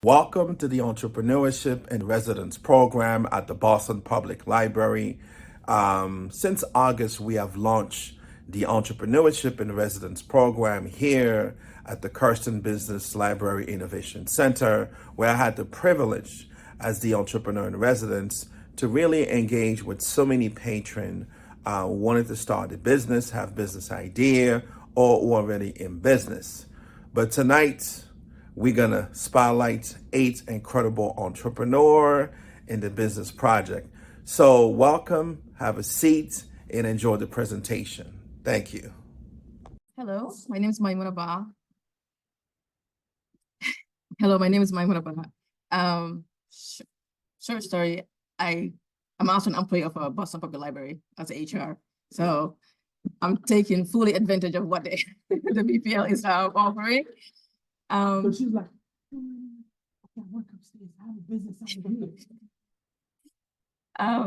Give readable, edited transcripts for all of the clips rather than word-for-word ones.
Welcome to the Entrepreneurship in Residence program at the Boston Public Library. Since August, we have launched the Entrepreneurship in Residence program here at the Kirstein Business Library Innovation Center, where I had the privilege as the entrepreneur in residence to really engage with so many patrons wanting to start a business, have business idea, or already in business. But tonight, we're going to spotlight 8 incredible entrepreneurs in the business project. So welcome, have a seat, and enjoy the presentation. Thank you. Hello, my name is Maimuna Ba. Hello, my name is Maimuna Ba. Short story, I'm also an employee of a Boston Public Library as an HR. So I'm taking fully advantage of what the BPL is offering. So she was like, I can't work upstairs. I have a business over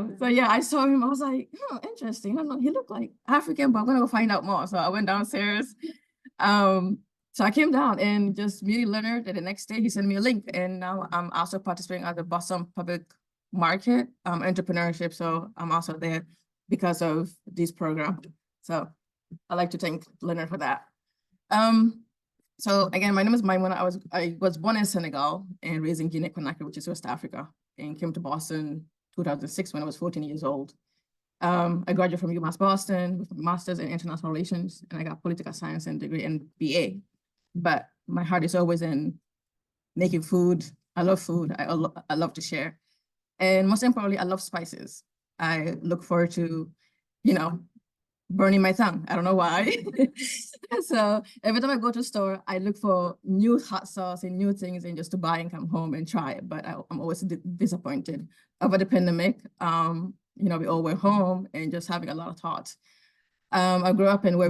here. So yeah, I saw him. I was like, interesting. I don't know. He looked like African, but I'm gonna go find out more. So I went downstairs. So I came down and just meeting Leonard. And the next day, he sent me a link. And now I'm also participating at the Boston Public Market entrepreneurship. So I'm also there because of this program. So I'd like to thank Leonard for that. So again, my name is Maimuna. I was born in Senegal and raised in Guinea-Conakry, which is West Africa, and came to Boston 2006 when I was 14 years old. I graduated from UMass Boston with a master's in international relations, and I got political science and degree in BA. But my heart is always in making food. I love food. I love to share. And most importantly, I love spices. I look forward to, burning my tongue. I don't know why. So every time I go to a store, I look for new hot sauce and new things and just to buy and come home and try it. But I'm always disappointed. Over the pandemic, we all were home and just having a lot of thoughts. I grew up in where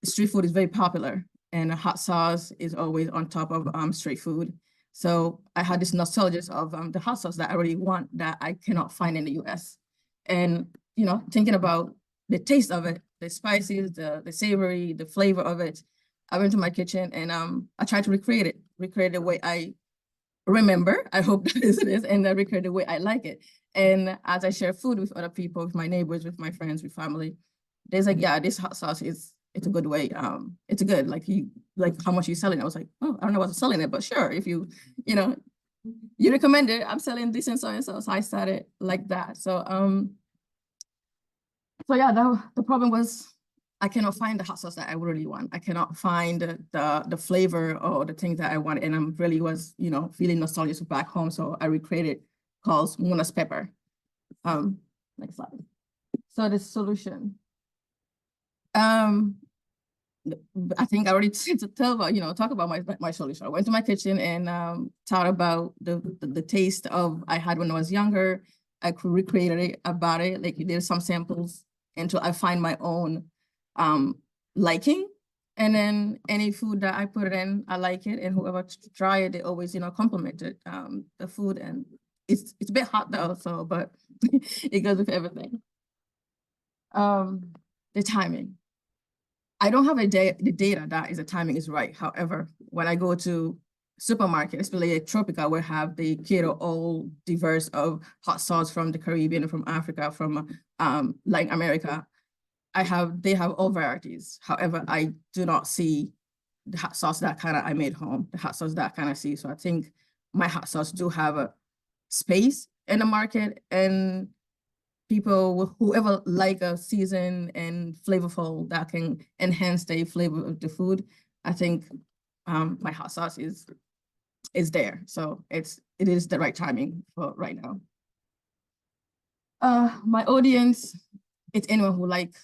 street food is very popular and hot sauce is always on top of street food. So I had this nostalgia of the hot sauce that I really want that I cannot find in the US. And, thinking about the taste of it, the spices, the savory, the flavor of it. I went to my kitchen and I tried to recreate it the way I remember. I hope that is it, and I recreate the way I like it. And as I share food with other people, with my neighbors, with my friends, with family, there's like, yeah, this hot sauce it's a good way. It's good. Like how much you selling? I was like, oh, I don't know what's selling it, but sure, if you recommend it, I'm selling this and so and so. So I started like that. So yeah, the problem was I cannot find the hot sauce that I really want. I cannot find the flavor or the things that I want. And I'm really was, feeling nostalgic back home. So I recreated called Muna's Pepper. Next slide. So the solution. I think I already talk about my solution. I went to my kitchen and thought about the taste of I had when I was younger. I could recreate it about it. Like there's some samples until I find my own liking. And then any food that I put it in, I like it. And whoever try it, they always, compliment it, the food. And it's a bit hot though, so, but it goes with everything. The timing. I don't have the data that is the timing is right. However, when I go to supermarket, especially at Tropical, we have they cater all diverse of hot sauce from the Caribbean, from Africa, from Latin America. They have all varieties. However, I do not see the hot sauce that kind of I made home, the hot sauce that kind of see. So I think my hot sauce do have a space in the market, and people, whoever like a seasoned and flavorful that can enhance the flavor of the food, I think my hot sauce is there. So it is the right timing for right now. My audience, it's anyone who like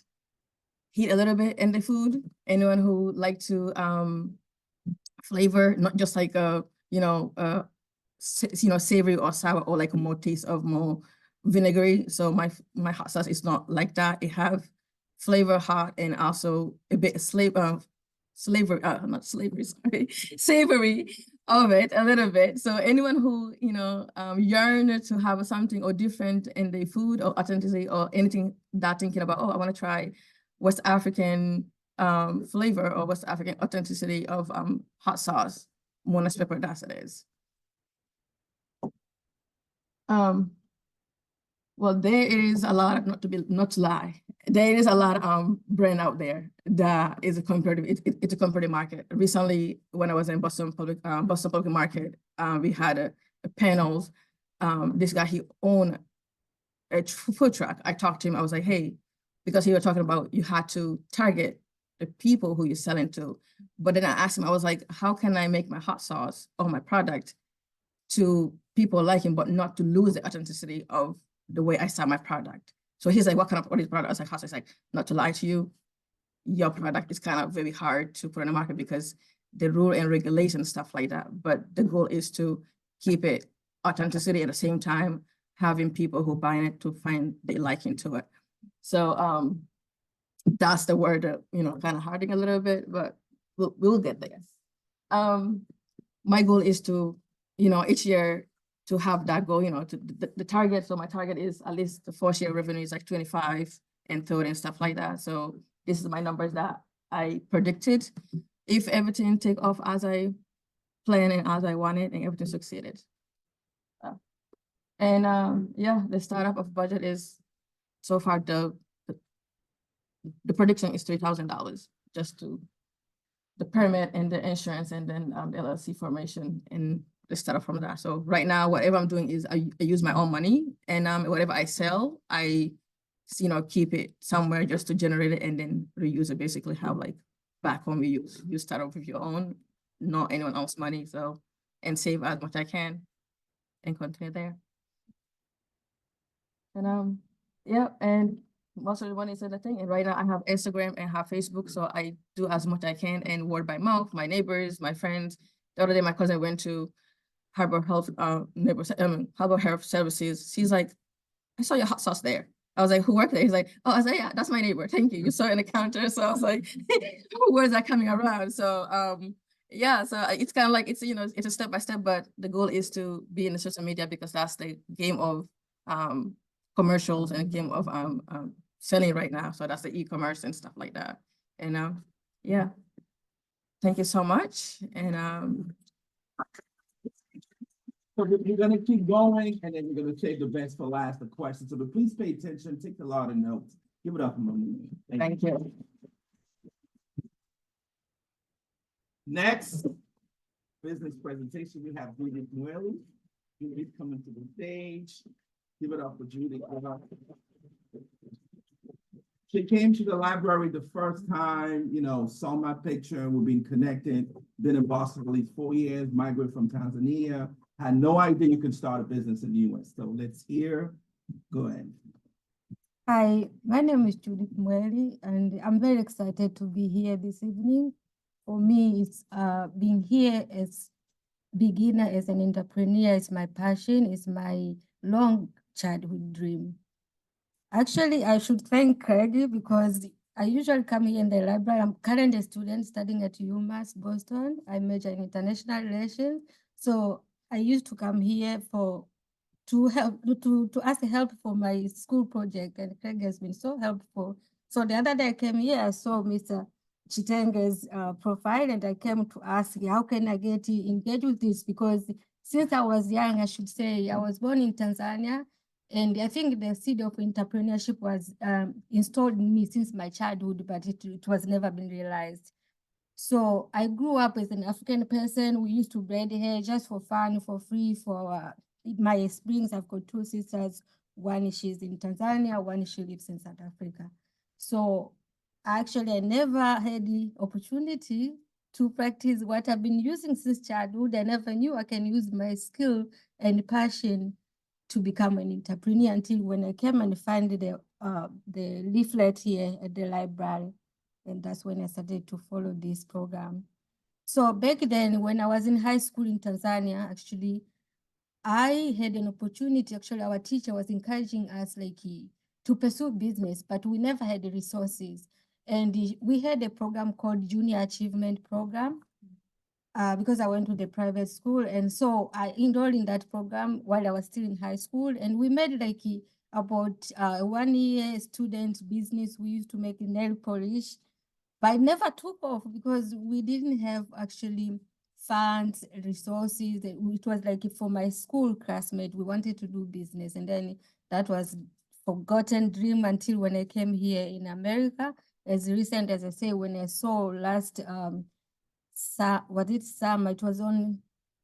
heat a little bit in the food, anyone who like to flavor, not just like savory or sour, or like a more taste of more vinegary. So my hot sauce is not like that. It have flavor, hot, and also a bit savory of it a little bit. So anyone who yearn to have something or different in the food or authenticity or anything that thinking about, I want to try West African flavor or West African authenticity of hot sauce, Muna's Pepper, that's it is. Well, there is a lot, not to lie, there is a lot of brand out there that is a competitive, it's a competitive market. Recently, when I was in Boston Public Market, we had a panels. This guy, he owned a food truck. I talked to him, I was like, hey, because he was talking about you had to target the people who you're selling to. But then I asked him, I was like, how can I make my hot sauce or my product to people like him, but not to lose the authenticity of the way I sell my product? So he's like, what kind of product? I was like, hot sauce. Like, not to lie to you, your product is kind of very hard to put in the market because the rule and regulation, stuff like that. But the goal is to keep it authenticity at the same time, having people who buy it to find they liking to it. So that's the word that, kind of harding a little bit, but we'll get there. My goal is to, each year to have that goal, to the target. So my target is at least the 4-year revenue is like 25 and 30 and stuff like that. So this is my numbers that I predicted. If everything take off as I planned and as I wanted and everything succeeded. Yeah, the startup of budget is so far the prediction is $3,000 just to the permit and the insurance and then the LLC formation and the startup from that. So right now, whatever I'm doing is I use my own money, and whatever I sell, I keep it somewhere just to generate it and then reuse it. Basically, have like back home you start off with your own, not anyone else's money. So and save as much I can and continue there. And yeah, and most of the money is the thing. And right now I have Instagram and have Facebook, so I do as much I can and word by mouth, my neighbors, my friends. The other day my cousin went to Harbor Health Harbor Health Services. She's like, I saw your hot sauce there. I was like, who worked there? He's like, oh, I was like, yeah, that's my neighbor. Thank you. You saw it in the counter. So I was like, where's that coming around? So yeah, so it's kind of like it's it's a step by step, but the goal is to be in the social media because that's the game of commercials and a game of selling right now. So that's the e-commerce and stuff like that. And yeah, thank you so much. And So we're gonna keep going, and then we're gonna save the best for last, the questions. So please pay attention, take a lot of notes. Give it up for me. thank you. Next business presentation, we have Judith Mweli. Judith coming to the stage. Give it up for Judith. She came to the library the first time, saw my picture, we've been connected, been in Boston for at least 4 years, migrated from Tanzania, had no idea you could start a business in the US. So let's hear, go ahead. Hi, my name is Judith Mweli, and I'm very excited to be here this evening. For me, it's being here as beginner, as an entrepreneur, is my passion, is my long childhood dream. Actually, I should thank Craig because I usually come here in the library. I'm currently a student studying at UMass Boston. I major in international relations. So I used to come here to ask help for my school project, and Craig has been so helpful. So the other day I came here, I saw Mr. Tshitenge's profile, and I came to ask, how can I get engaged with this? Because since I was young, I should say, I was born in Tanzania, and I think the seed of entrepreneurship was installed in me since my childhood, but it was never been realized. So I grew up as an African person. We used to braid hair just for fun, for free, for my experience. I've got 2 sisters. One, she's in Tanzania, one, she lives in South Africa. So actually, I never had the opportunity to practice what I've been using since childhood. I never knew I can use my skill and passion to become an entrepreneur until when I came and found the leaflet here at the library. And that's when I started to follow this program. So back then, when I was in high school in Tanzania, actually, I had an opportunity. Actually, our teacher was encouraging us to pursue business, but we never had the resources. And we had a program called Junior Achievement Program because I went to the private school. And so I enrolled in that program while I was still in high school. And we made about 1 year student business. We used to make nail polish, but it never took off because we didn't have actually funds, resources. It was like for my school classmate, we wanted to do business, and then that was forgotten dream until when I came here in America. As recent as I say, when I saw last summer, it was on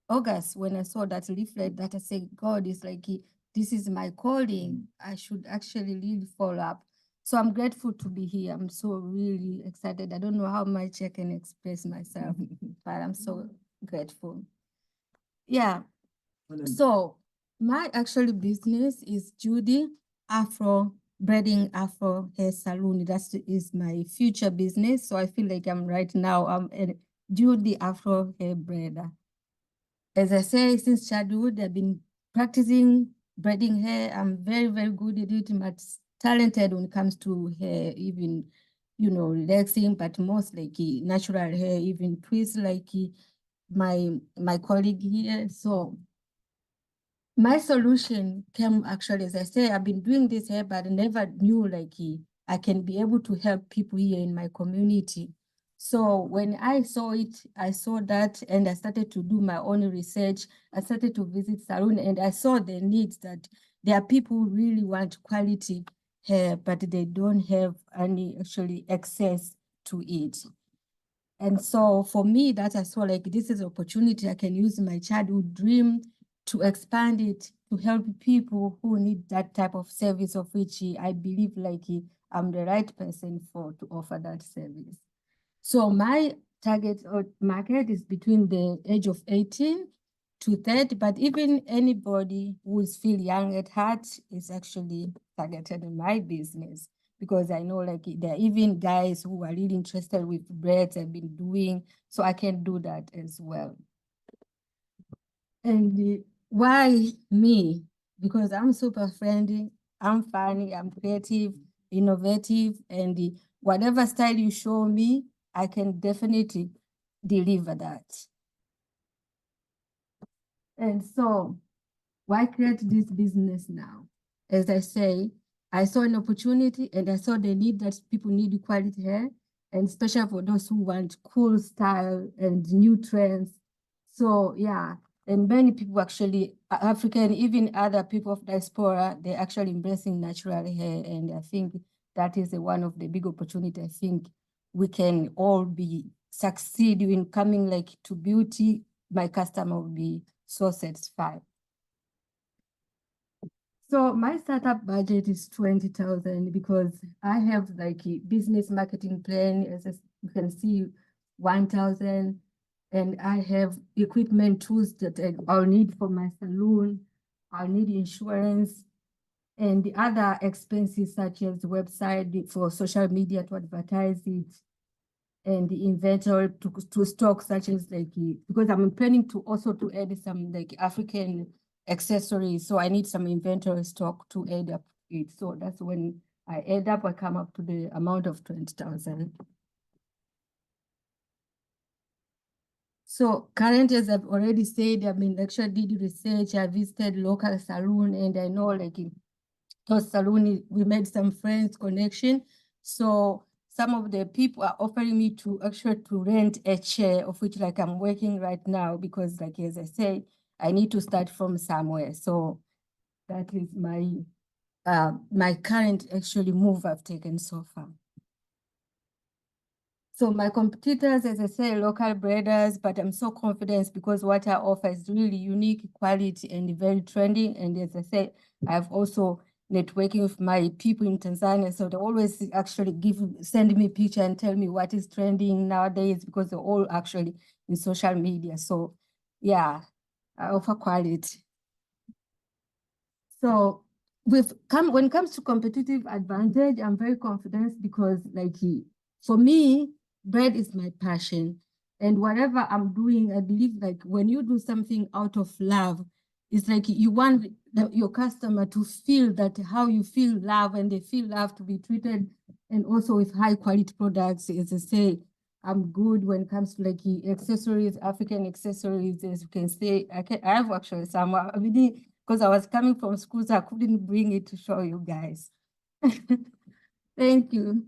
August when I saw that leaflet that I said, God is like, this is my calling. I should actually really follow up. So I'm grateful to be here. I'm so really excited. I don't know how much I can express myself, but I'm so grateful. Yeah. So my actual business is Judy Afro Braiding Afro Hair Salon. That is my future business. So I feel like I'm right now, I'm a Judy Afro Hair Braider. As I say, since childhood, I've been practicing braiding hair. I'm very, very good at it. I'm talented when it comes to hair, even, you know, relaxing, but most like natural hair, even twists like my colleague here. So my solution came actually, as I say, I've been doing this hair, but I never knew like I can be able to help people here in my community. So when I saw it, I saw that, and I started to do my own research. I started to visit salon, and I saw the needs that there are people who really want quality hair, but they don't have any actually access to it. And so for me, that I saw like this is an opportunity. I can use my childhood dream to expand it to help people who need that type of service, of which I believe like I'm the right person to offer that service. So my target or market is between the age of 18 to 30, but even anybody who is still young at heart is actually targeted in my business, because I know like there are even guys who are really interested with braids I've been doing, so I can do that as well. And why me? Because I'm super friendly, I'm funny, I'm creative, innovative, and whatever style you show me, I can definitely deliver that. And so why create this business now? As I say, I saw an opportunity and I saw the need that people need quality hair, and especially for those who want cool style and new trends. So yeah, and many people actually, African, even other people of diaspora, they're actually embracing natural hair. And I think that is one of the big opportunities. I think we can all succeed in coming like to beauty. My customer will be so satisfied. So my startup budget is 20,000 because I have like a business marketing plan, as you can see, 1,000, and I have equipment tools that I'll need for my salon. I'll need insurance and the other expenses such as the website for social media to advertise it, and the inventory to stock such as like, because I'm planning to also to add some like African accessories. So I need some inventory stock to add up it. So that's when I add up, I come up to the amount of 20,000. So currently, as I've already said, I mean, actually did research, I visited local salon, and I know like in those salon, we made some friends connection. So some of the people are offering me to actually to rent a chair, of which like I'm working right now, because like, as I say, I need to start from somewhere. So that is my current actually move I've taken so far. So my competitors, as I say, local braiders, but I'm so confident because what I offer is really unique quality and very trendy. And as I say, I've also networking with my people in Tanzania. So they always actually send me picture and tell me what is trending nowadays, because they're all actually in social media. So yeah, I offer quality. So when it comes to competitive advantage, I'm very confident because like for me, bread is my passion. And whatever I'm doing, I believe like when you do something out of love, it's like you want your customer to feel that how you feel love, and they feel love to be treated, and also with high quality products. As I say, I'm good when it comes to like accessories, African accessories, as you can say. I have actually some, I mean, because I was coming from school, so I couldn't bring it to show you guys. Thank you.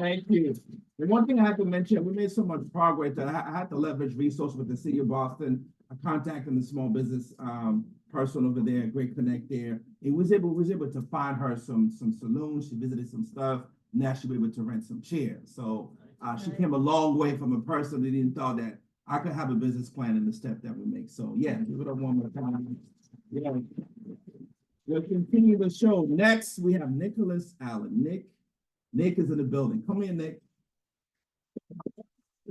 Thank you. The one thing I have to mention, we made so much progress that I had to leverage resources with the city of Boston. I contacted the small business person over there, great connect there. It was able to find her some saloons. She visited some stuff. Now she'll be able to rent some chairs. So she came a long way from a person that didn't thought that I could have a business plan in the step that we make. So yeah, give it up one more time. Yeah. We'll continue the show. Next, we have Nicholas Allen. Nick is in the building. Come in, Nick.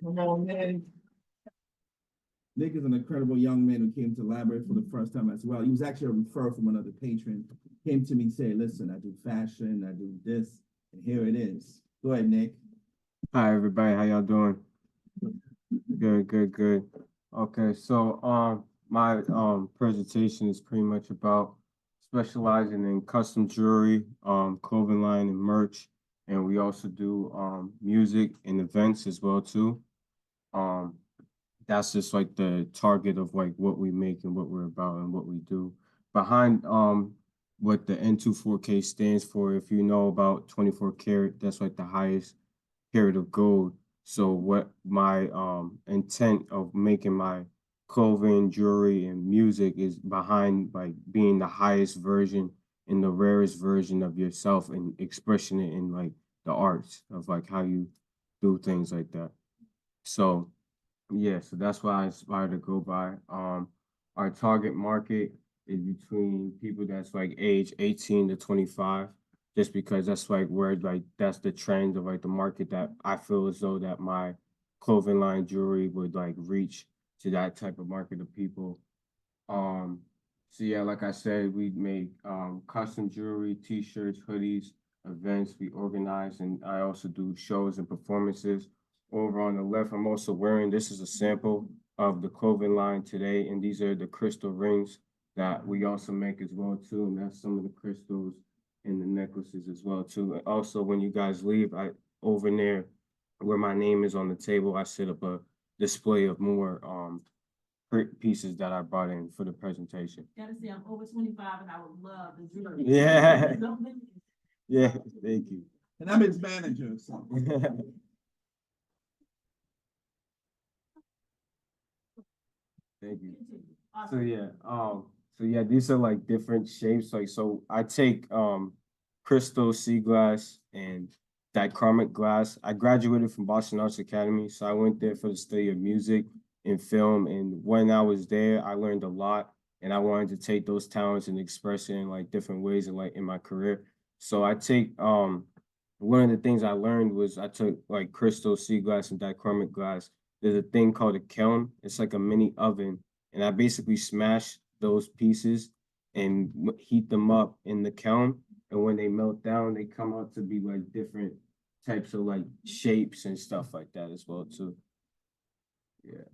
Come on, man. Nick is an incredible young man who came to the library for the first time as well. He was actually a referral from another patron. Came to me and said, listen, I do fashion, I do this, and here it is. Go ahead, Nick. Hi, everybody. How y'all doing? Good. Okay, so my presentation is pretty much about specializing in custom jewelry, clothing line and merch, and we also do music and events as well too. That's just like the target of like what we make and what we're about and what we do. Behind what the N24K stands for, if you know about 24 karat, that's like the highest carat of gold. So what my intent of making my clothing, jewelry, and music is behind like being the highest version and the rarest version of yourself and expressing it in like the arts of like how you do things like that. So yeah, so that's what I aspire to go by. Our target market is between people that's like age 18 to 25. Just because that's like where like that's the trend of like the market that I feel as though that my clothing line jewelry would like reach to that type of market of people. So yeah, like I said, we make custom jewelry, t-shirts, hoodies, events we organize, and I also do shows and performances. Over on the left, I'm also wearing, this is a sample of the clothing line today, and these are the crystal rings that we also make as well too, and that's some of the crystals and the necklaces as well too. And also, when you guys leave, over there where my name is on the table, I set up a display of more pieces that I brought in for the presentation. Gotta say, I'm over 25 and I would love the jewelry. Yeah. Yeah, thank you. And I'm his manager, so. Thank you. So yeah, these are like different shapes. Like, so I take crystal sea glass and dichromatic glass. I graduated from Boston Arts Academy, so I went there for the study of music and film. And when I was there, I learned a lot, and I wanted to take those talents and express it in like different ways in like in my career. So I take one of the things I learned was I took like crystal sea glass and dichromatic glass. There's a thing called a kiln. It's like a mini oven, and I basically smash those pieces and heat them up in the kiln. And when they melt down, they come out to be like different types of like shapes and stuff like that as well too. Yeah.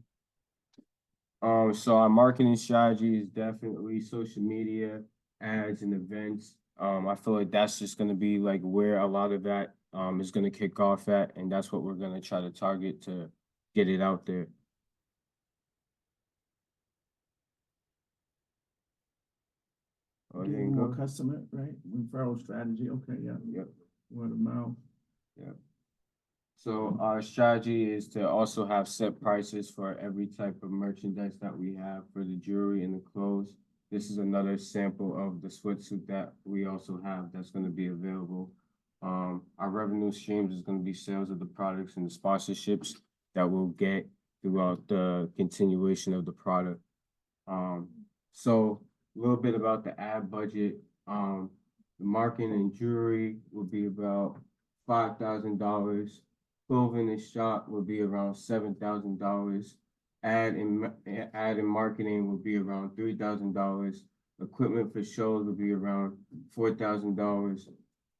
So our marketing strategy is definitely social media, ads, and events. I feel like that's just gonna be like where a lot of that is gonna kick off at, and that's what we're gonna try to target to get it out there. Oh, there you More go. customer, right? Referral strategy. Okay, yeah. Yep. Word of mouth. Yep. So our strategy is to also have set prices for every type of merchandise that we have for the jewelry and the clothes. This is another sample of the sweatsuit that we also have that's going to be available. Our revenue streams is going to be sales of the products and the sponsorships that we'll get throughout the continuation of the product. So a little bit about the ad budget. The marketing and jewelry will be about $5,000. Clothing and shop will be around $7,000. Ad and marketing will be around $3,000. Equipment for shows will be around $4,000.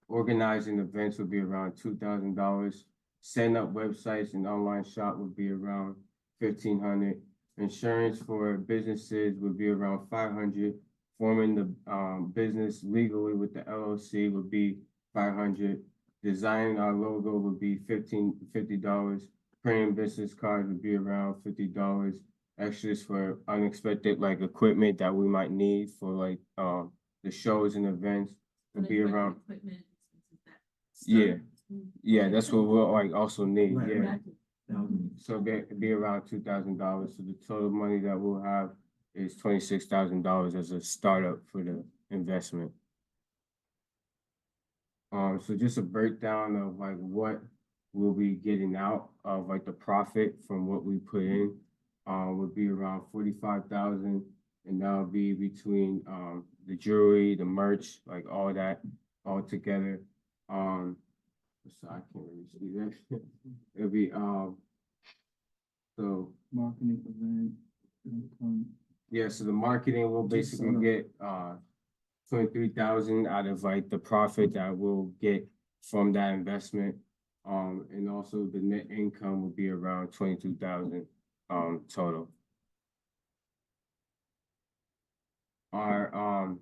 Organizing events will be around $2,000. Setting up websites and online shop will be around $1,500. Insurance for businesses would be around $500. Forming the business legally with the LLC would be $500. Designing our logo would be $50. Printing business cards would be around $50. Extras for unexpected like equipment that we might need for like the shows and events would be around. Equipment. Yeah, Yeah, that's what we'll like also need, Right, yeah. right. So it'd be around $2,000. So the total money that we'll have is $26,000 as a startup for the investment. So just a breakdown of like what we'll be getting out of like the profit from what we put in, would be around 45,000, and that'll be between the jewelry, the merch, like all that all together. So I can't really see that. It'll be so Marketing event. yeah, so the marketing will basically get 23,000 out of like the profit that we'll get from that investment. And also the net income will be around 22,000 total. Our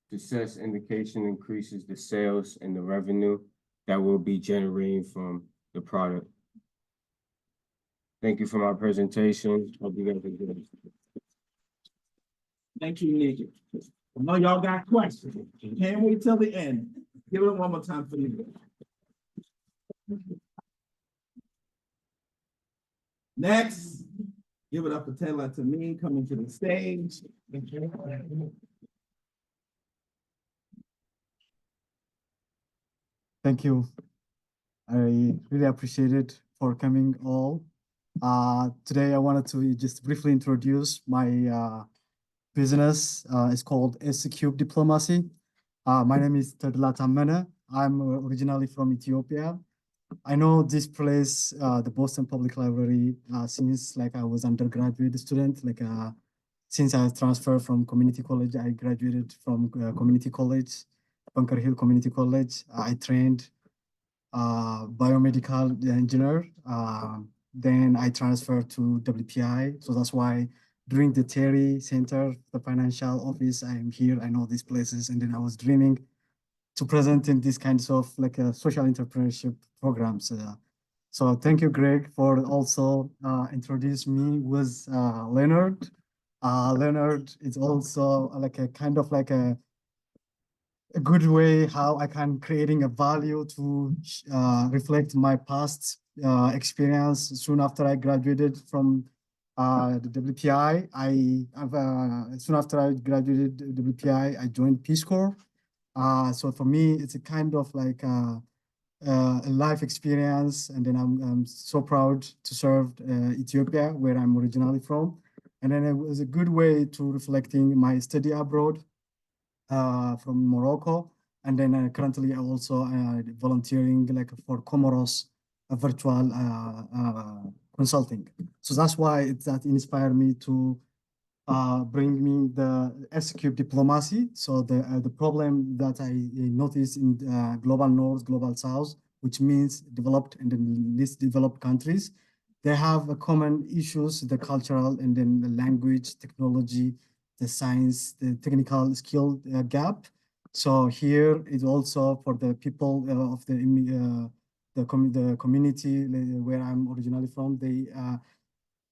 success indication increases the sales and the revenue that we'll be generating from the product. Thank you for my presentation. Hope you guys are good. Thank you, Nick. I know y'all got questions. Can't wait till the end. Give it one more time for me. Next, give it up for Taylor to me coming to the stage. Thank you. I really appreciate it for coming all. Today I wanted to just briefly introduce my business. It's called S-Cube Diplomacy. My name is Tedla Tammana. I'm originally from Ethiopia. I know this place, the Boston Public Library, since like I was undergraduate student, since I transferred from community college, I graduated from community college, Bunker Hill Community College. I trained biomedical engineer. Then I transferred to WPI. So that's why during the Terry Center, the financial office, I am here. I know these places. And then I was dreaming to present in these kinds of like social entrepreneurship programs. So thank you, Greg, for also introduce me with Leonard. Leonard is also like a kind of like a good way how I can creating a value to reflect my past experience. Soon after I graduated from the WPI, soon after I graduated WPI, I joined Peace Corps. So for me, it's a kind of like a life experience, and then I'm so proud to serve Ethiopia, where I'm originally from. And then it was a good way to reflecting my study abroad from Morocco. And then currently I'm also volunteering like for Comoros virtual consulting. So that's why that inspired me to bring me the S-Cube diplomacy. So the problem that I noticed in global North, global South, which means developed and then least developed countries, they have a common issues, the cultural and then the language, technology, the science, the technical skill gap. So here is also for the people of the community where I'm originally from, they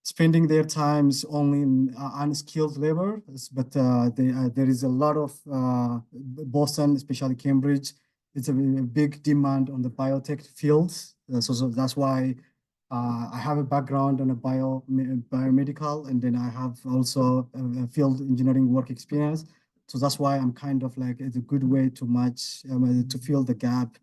spending their times only in unskilled labor, but there is a lot of Boston, especially Cambridge, it's a big demand on the biotech field. So that's why I have a background on a biomedical, and then I have also a field engineering work experience. So that's why I'm kind of like, it's a good way to match, to fill the gap,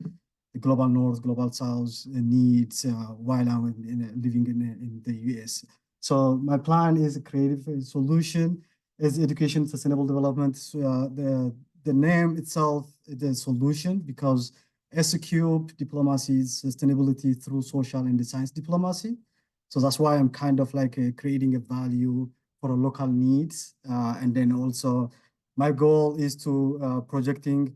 the global North, global South needs while I'm living in the US. So my plan is a creative solution as education sustainable development. The name itself is the solution, because S-Cube diplomacy is sustainability through social and the science diplomacy. So that's why I'm kind of like creating a value for local needs. And then also my goal is to projecting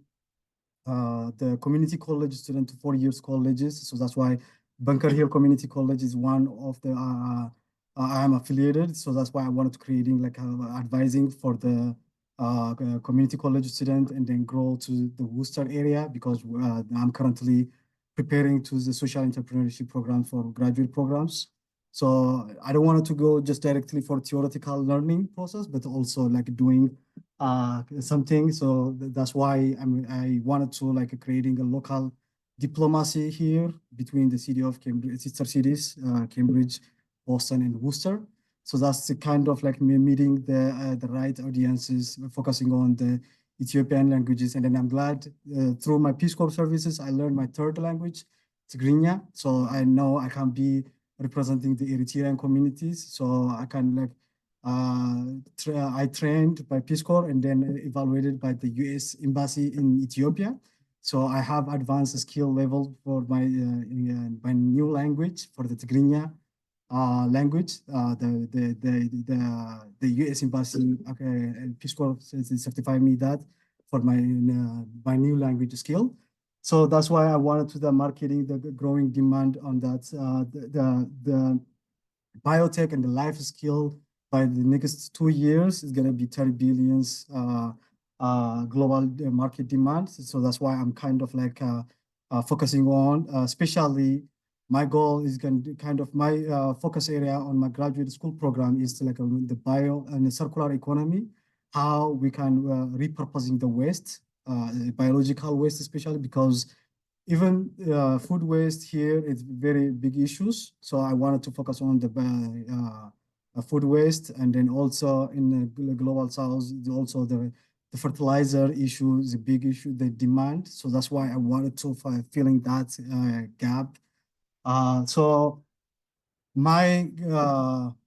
the community college student to 4 years colleges. So that's why Bunker Hill Community College is one of the I am affiliated. So that's why I wanted to creating like advising for the community college student and then grow to the Worcester area, because I'm currently preparing to the social entrepreneurship program for graduate programs. So I don't want it to go just directly for theoretical learning process, but also like doing something. So that's why I wanted to like creating a local diplomacy here between the city of Cambridge, sister cities, Cambridge, Boston, and Worcester. So that's the kind of like me meeting the right audiences, focusing on the Ethiopian languages. And then I'm glad through my Peace Corps services, I learned my third language, Tigrinya. So I know I can be representing the Eritrean communities. So I can like, I trained by Peace Corps and then evaluated by the US Embassy in Ethiopia. So I have advanced skill level for my new language, for the Tigrinya language. The US Embassy Peace Corps certified me that for my new language skill. So that's why I wanted to the marketing, the growing demand on that, the biotech and the life skill by the next 2 years is going to be 30 billions global market demand. So that's why I'm kind of like focusing on, especially my goal is going to kind of my focus area on my graduate school program is like the bio and the circular economy, how we can repurposing the waste, biological waste, especially because even food waste here is very big issues. So I wanted to focus on the food waste, and then also in the global south, also the fertilizer issue is a big issue, the demand. So that's why I wanted to filling that gap. So my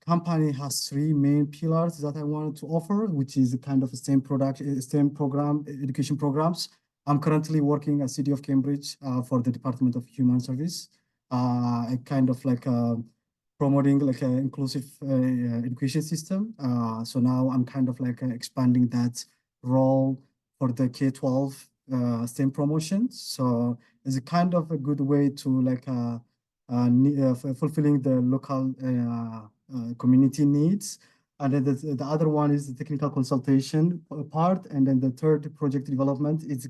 company has 3 main pillars that I wanted to offer, which is a kind of a STEM program, education programs. I'm currently working at City of Cambridge for the Department of Human Service, kind of like promoting like an inclusive education system. So now I'm kind of like expanding that role for the K-12 STEM promotion. So it's a kind of a good way to like fulfilling the local community needs. And then the other one is the technical consultation part. And then the third, project development, is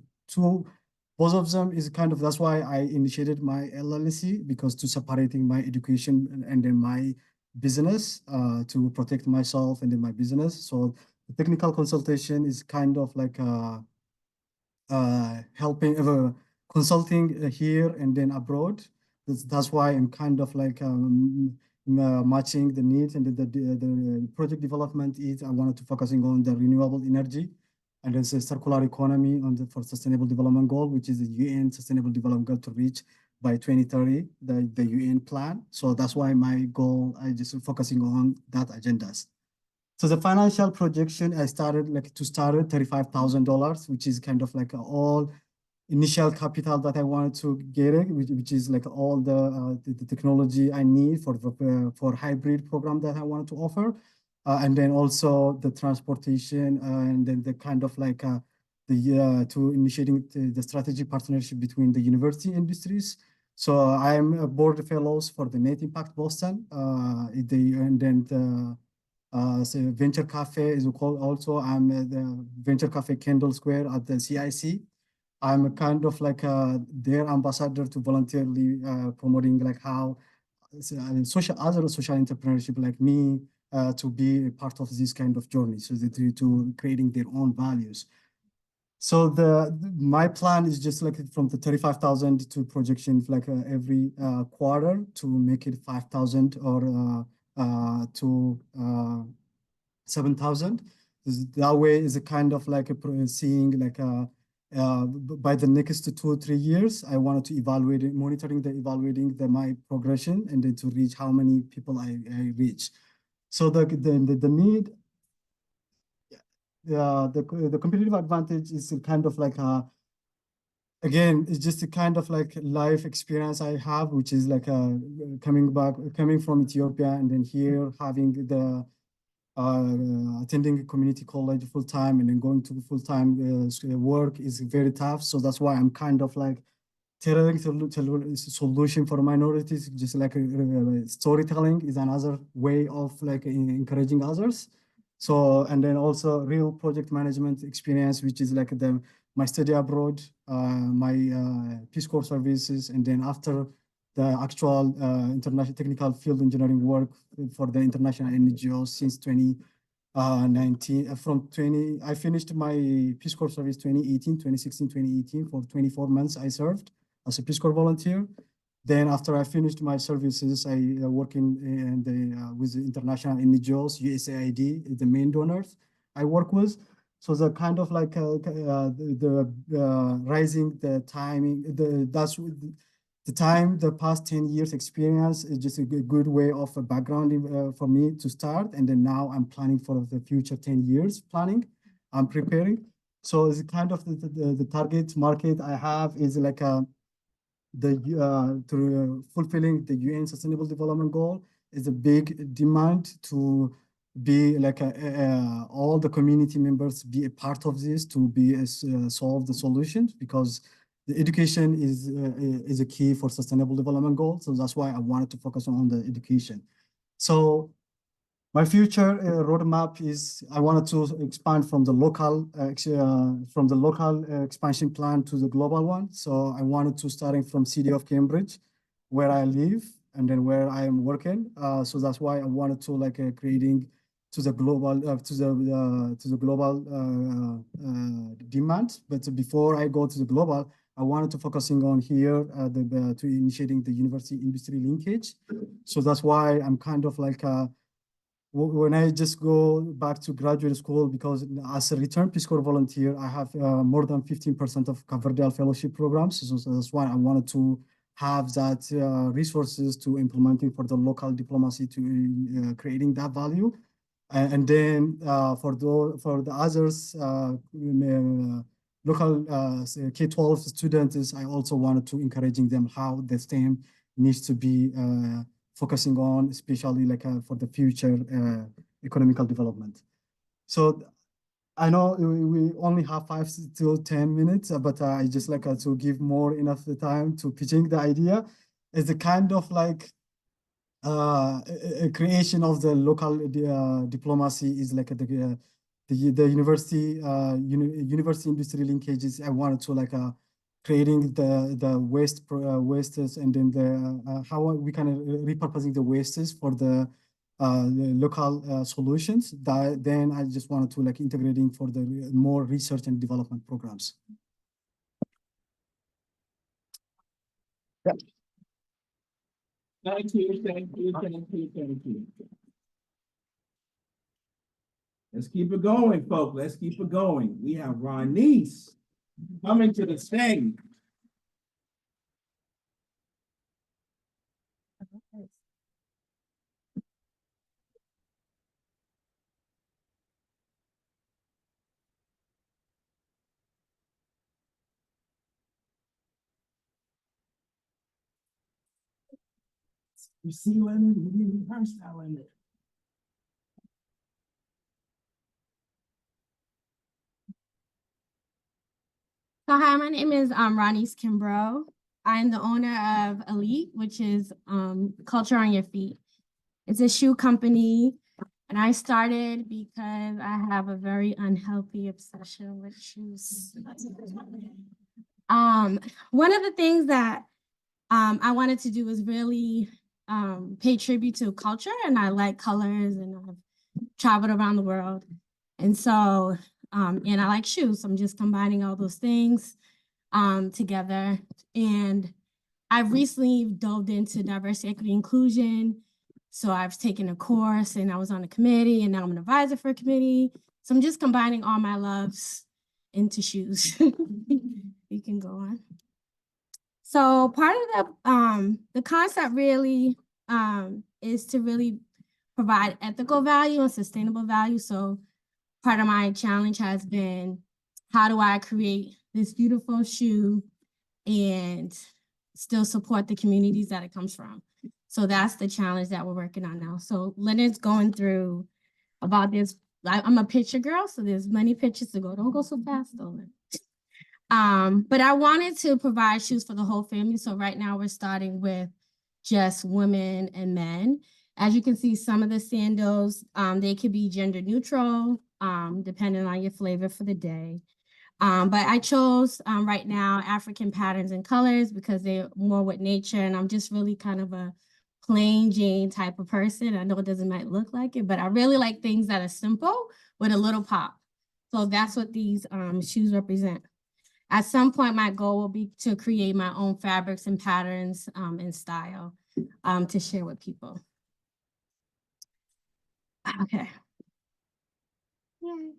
both of them is kind of, that's why I initiated my LLC, because to separating my education and then my business to protect myself and then my business. So the technical consultation is kind of like helping consulting here and then abroad. That's why I'm kind of like matching the needs, and the project development is I wanted to focusing on the renewable energy, and there's a circular economy for sustainable development goal, which is the UN sustainable development goal to reach by 2030, the UN plan. So that's why my goal, I just focusing on that agendas. So the financial projection, I started like to start at $35,000, which is kind of like all initial capital that I wanted to get it, which is like all the technology I need for hybrid program that I wanted to offer. And then also the transportation and then the kind of like to initiating the strategic partnership between the university industries. So I'm a board fellows for the Net Impact Boston. And then so Venture Cafe is called also. I'm the Venture Cafe Kendall Square at the CIC. I'm kind of like their ambassador to voluntarily promoting like how other social entrepreneurship like me to be a part of this kind of journey, so that to creating their own values. So my plan is just like from the 35,000 to projection like every quarter to make it 5,000 or to 7,000. That way is a kind of like seeing like by the next 2 or 3 years, I wanted to evaluating my progression, and then to reach how many people I reach. So the need, the competitive advantage is kind of like again, it's just a kind of like life experience I have, which is like coming from Ethiopia and then here having the attending a community college full-time and then going to full-time work is very tough. So that's why I'm kind of like tailoring solution for minorities, just like storytelling is another way of like encouraging others. So, and then also real project management experience, which is like my study abroad, my Peace Corps services, and then after the actual international technical field engineering work for the international NGOs since 2019. I finished my Peace Corps service 2016, 2018 for 24 months I served as a Peace Corps volunteer. Then after I finished my services, I work in the with the international NGOs, USAID, the main donors I work with. So the kind of like rising the timing, the time, the past 10 years experience is just a good way of a background for me to start. And then now I'm planning for the future 10 years planning. I'm preparing. So it's kind of the target market I have is like to fulfilling the UN Sustainable Development Goal is a big demand to be like all the community members be a part of this to be solve the solutions, because the education is a key for Sustainable Development Goals. So that's why I wanted to focus on the education. So my future roadmap is I wanted to expand from the local expansion plan to the global one. So I wanted to starting from city of Cambridge, where I live, and then where I am working. So that's why I wanted to like creating to the global demand. But before I go to the global, I wanted to focusing on here to initiating the university industry linkage. So that's why I'm kind of like when I just go back to graduate school, because as a return Peace Corps volunteer, I have more than 15% of Coverdale fellowship programs. So that's why I wanted to have that resources to implementing for the local diplomacy to creating that value. And then for the others, local K-12 students, I also wanted to encouraging them how the STEM needs to be focusing on, especially like for the future economical development. So I know we only have 5 to 10 minutes, but I just like to give more enough the time to pitching the idea. It's a kind of like a creation of the local diplomacy is like the university university industry linkages. I wanted to like creating the wastes and then the how we can repurposing the wastes for the local solutions. Then I just wanted to like integrating for the more research and development programs. Thank you, thank you, thank you, thank you. Let's keep it going, folks. Let's keep it going. We have Ronise coming to the stage. You see, Leonard, we didn't rehearse that, Leonard. So hi, my name is Ronise Kimbrough. I'm the owner of Elite, which is Culture on Your Feet. It's a shoe company, and I started because I have a very unhealthy obsession with shoes. One of the things that I wanted to do was really pay tribute to culture, and I like colors, and I've traveled around the world. And so, and I like shoes. So I'm just combining all those things together. And I've recently delved into diversity, equity, inclusion. So I've taken a course and I was on a committee, and now I'm an advisor for a committee. So I'm just combining all my loves into shoes. You can go on. So part of the concept really is to really provide ethical value and sustainable value. So part of my challenge has been, how do I create this beautiful shoe and still support the communities that it comes from? So that's the challenge that we're working on now. So Leonard's going through about this. I'm a picture girl, so there's many pictures to go. Don't go so fast, though. But I wanted to provide shoes for the whole family. So right now we're starting with just women and men. As you can see, some of the sandals, they could be gender neutral, depending on your flavor for the day. But I chose right now African patterns and colors because they're more with nature, and I'm just really kind of a plain Jane type of person. I know it doesn't might look like it, but I really like things that are simple with a little pop. So that's what these shoes represent. at some point, my goal will be to create my own fabrics and patterns and style to share with people. Okay. Yay.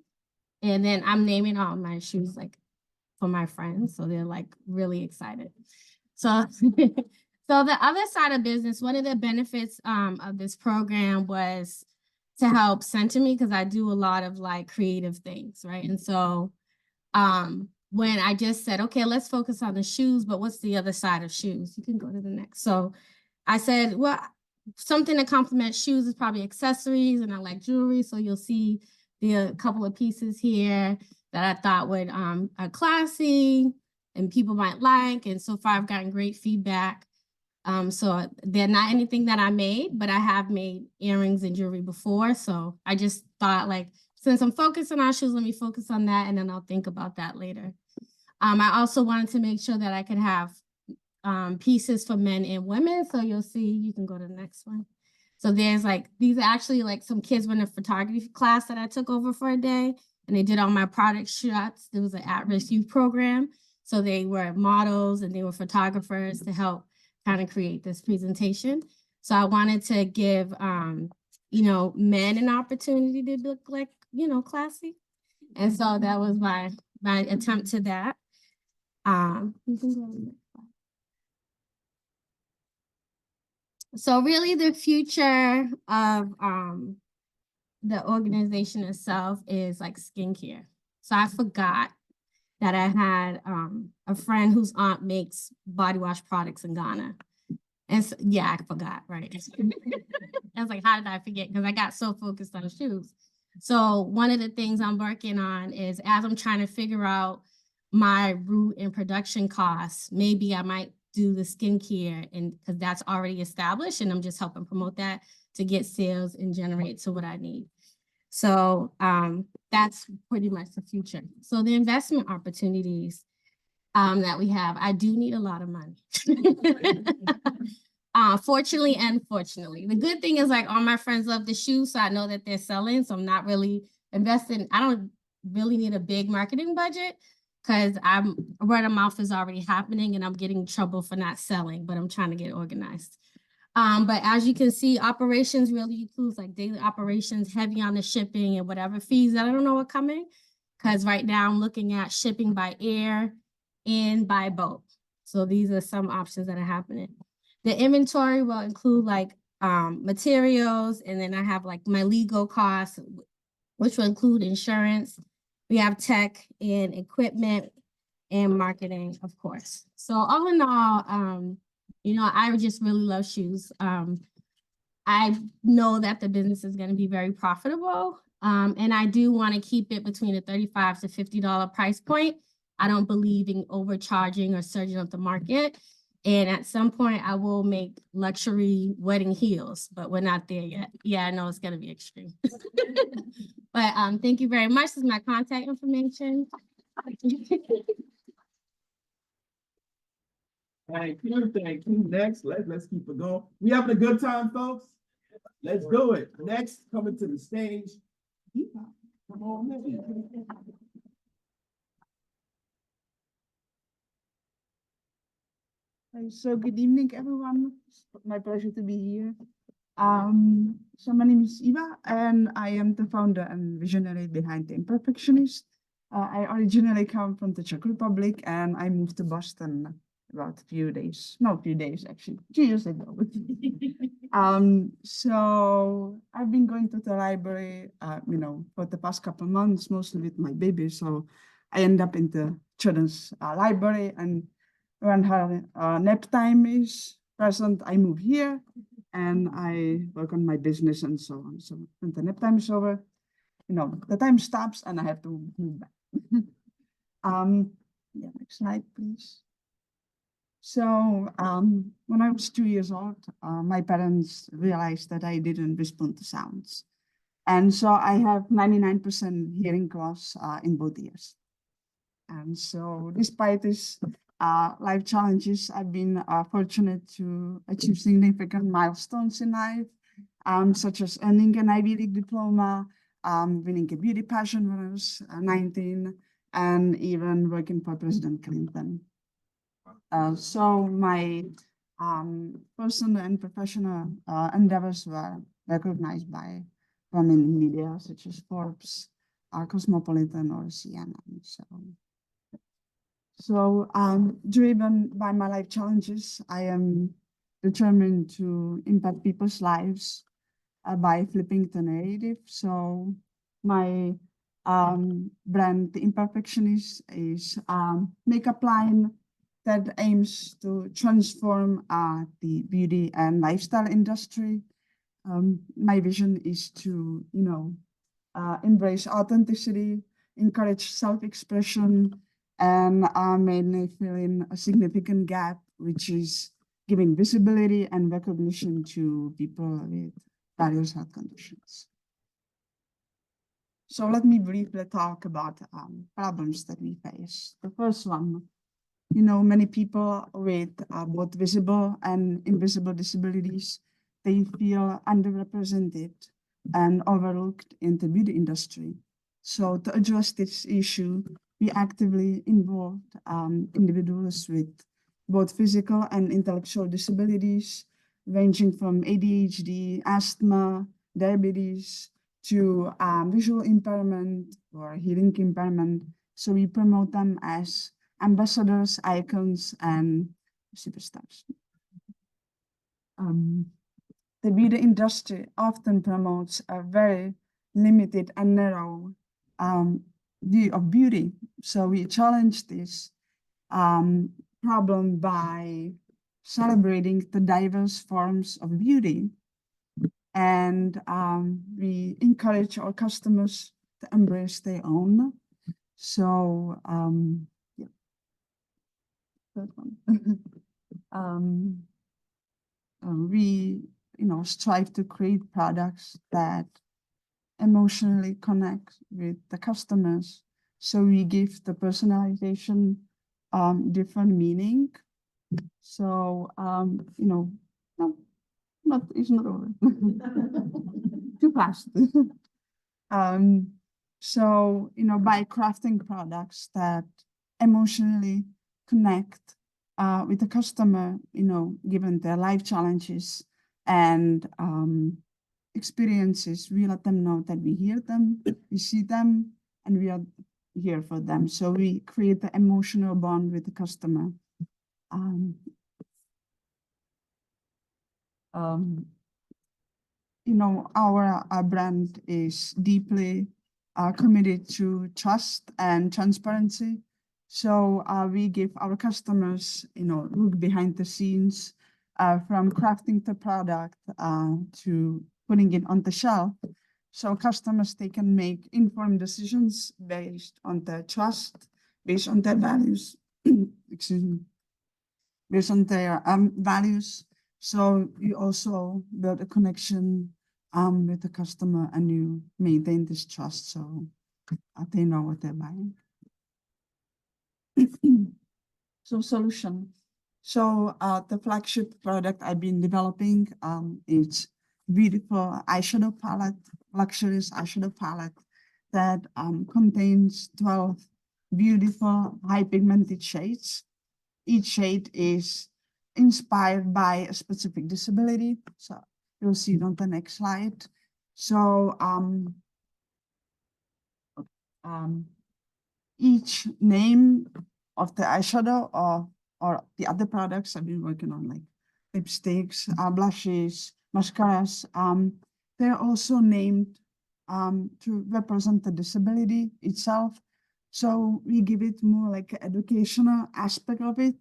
And then I'm naming all my shoes like for my friends, so they're like really excited. So, so the other side of business, one of the benefits of this program was to help center me, because I do a lot of like creative things, right? And so when I just said, okay, let's focus on the shoes, but what's the other side of shoes? You can go to the next. So I said, well, something to complement shoes is probably accessories, and I like jewelry. So you'll see a couple of pieces here that I thought would are classy and people might like. And so far I've gotten great feedback. So they're not anything that I made, but I have made earrings and jewelry before. So I just thought, like, since I'm focusing on shoes, let me focus on that, and then I'll think about that later. I also wanted to make sure that I could have pieces for men and women. So you'll see, you can go to the next one. So there's like, these are actually like some kids were in a photography class that I took over for a day, and they did all my product shots. There was an at-risk youth program. So they were models and they were photographers to help kind of create this presentation. So I wanted to give, you know, men an opportunity to look like, you know, classy. And so that was my attempt to that. You can go to the next slide. So really the future of the organization itself is like skincare. So I forgot that I had a friend whose aunt makes body wash products in Ghana. And so, yeah, I forgot, right? I was like, how did I forget? Because I got so focused on shoes. So one of the things I'm working on is, as I'm trying to figure out my route and production costs, maybe I might do the skincare, and because that's already established, and I'm just helping promote that to get sales and generate to what I need. So that's pretty much the future. So the investment opportunities that we have, I do need a lot of money. Fortunately and fortunately. The good thing is, like, all my friends love the shoes, so I know that they're selling, so I'm not really investing. I don't really need a big marketing budget, because word of mouth is already happening, and I'm getting in trouble for not selling, but I'm trying to get organized. But as you can see, operations really includes like daily operations, heavy on the shipping and whatever fees that I don't know are coming, because right now I'm looking at shipping by air and by boat. So these are some options that are happening. The inventory will include like materials, and then I have like my legal costs, which will include insurance. We have tech and equipment and marketing, of course. So all in all, you know, I just really love shoes. I know that the business is going to be very profitable, and I do want to keep it between a $35 to $50 price point. I don't believe in overcharging or surging up the market. And at some point, I will make luxury wedding heels, but we're not there yet. Yeah, I know it's going to be extreme. But thank you very much. This is my contact information. Thank you, thank you. Next, let's keep it going. We having a good time, folks? Let's do it. Next, coming to the stage. Come on, man. So good evening, everyone. It's my pleasure to be here. So my name is Eva, and I am the founder and visionary behind The Imperfectionist. I originally come from the Czech Republic, and I moved to Boston about a few days actually, 2 years ago. So I've been going to the library, you know, for the past couple of months, mostly with my baby. So I end up in the children's library, and when her nap time is present, I move here and I work on my business and so on. So when the nap time is over, you know, the time stops and I have to move back. Yeah, next slide, please. So when I was 2 years old, my parents realized that I didn't respond to sounds. And so I have 99% hearing loss in both ears. And so despite this life challenges, I've been fortunate to achieve significant milestones in life, such as earning an Ivy League diploma, winning a beauty pageant when I was 19, and even working for President Clinton. So my personal and professional endeavors were recognized by prominent media such as Forbes, Cosmopolitan, or CNN. So driven by my life challenges, I am determined to impact people's lives by flipping the narrative. So my brand, The Imperfectionist, is makeup line that aims to transform the beauty and lifestyle industry. My vision is to, embrace authenticity, encourage self-expression, and mainly fill in a significant gap, which is giving visibility and recognition to people with various health conditions. So let me briefly talk about problems that we face. The first one, many people with both visible and invisible disabilities, they feel underrepresented and overlooked in the beauty industry. So to address this issue, we actively involved individuals with both physical and intellectual disabilities, ranging from ADHD, asthma, diabetes, to visual impairment or hearing impairment. So we promote them as ambassadors, icons, and superstars. The beauty industry often promotes a very limited and narrow view of beauty. So we challenge this problem by celebrating the diverse forms of beauty. And we encourage our customers to embrace their own. So, yeah. Third one. We, strive to create products that emotionally connect with the customers. So we give the personalization different meaning. So, no, it's not over. Too fast. So, by crafting products that emotionally connect with the customer, given their life challenges and experiences, we let them know that we hear them, we see them, and we are here for them. So we create the emotional bond with the customer. Our brand is deeply committed to trust and transparency. So we give our customers, look behind the scenes, from crafting the product to putting it on the shelf. So customers, they can make informed decisions based on their trust, based on their values, excuse me, based on their values. So you also build a connection with the customer, and you maintain this trust, so they know what they're buying. So solution. So the flagship product I've been developing, it's beautiful eyeshadow palette, luxurious eyeshadow palette that contains 12 beautiful high pigmented shades. Each shade is inspired by a specific disability. So you'll see it on the next slide. So each name of the eyeshadow or the other products I've been working on, like lipsticks, blushes, mascaras, they're also named to represent the disability itself. So we give it more like an educational aspect of it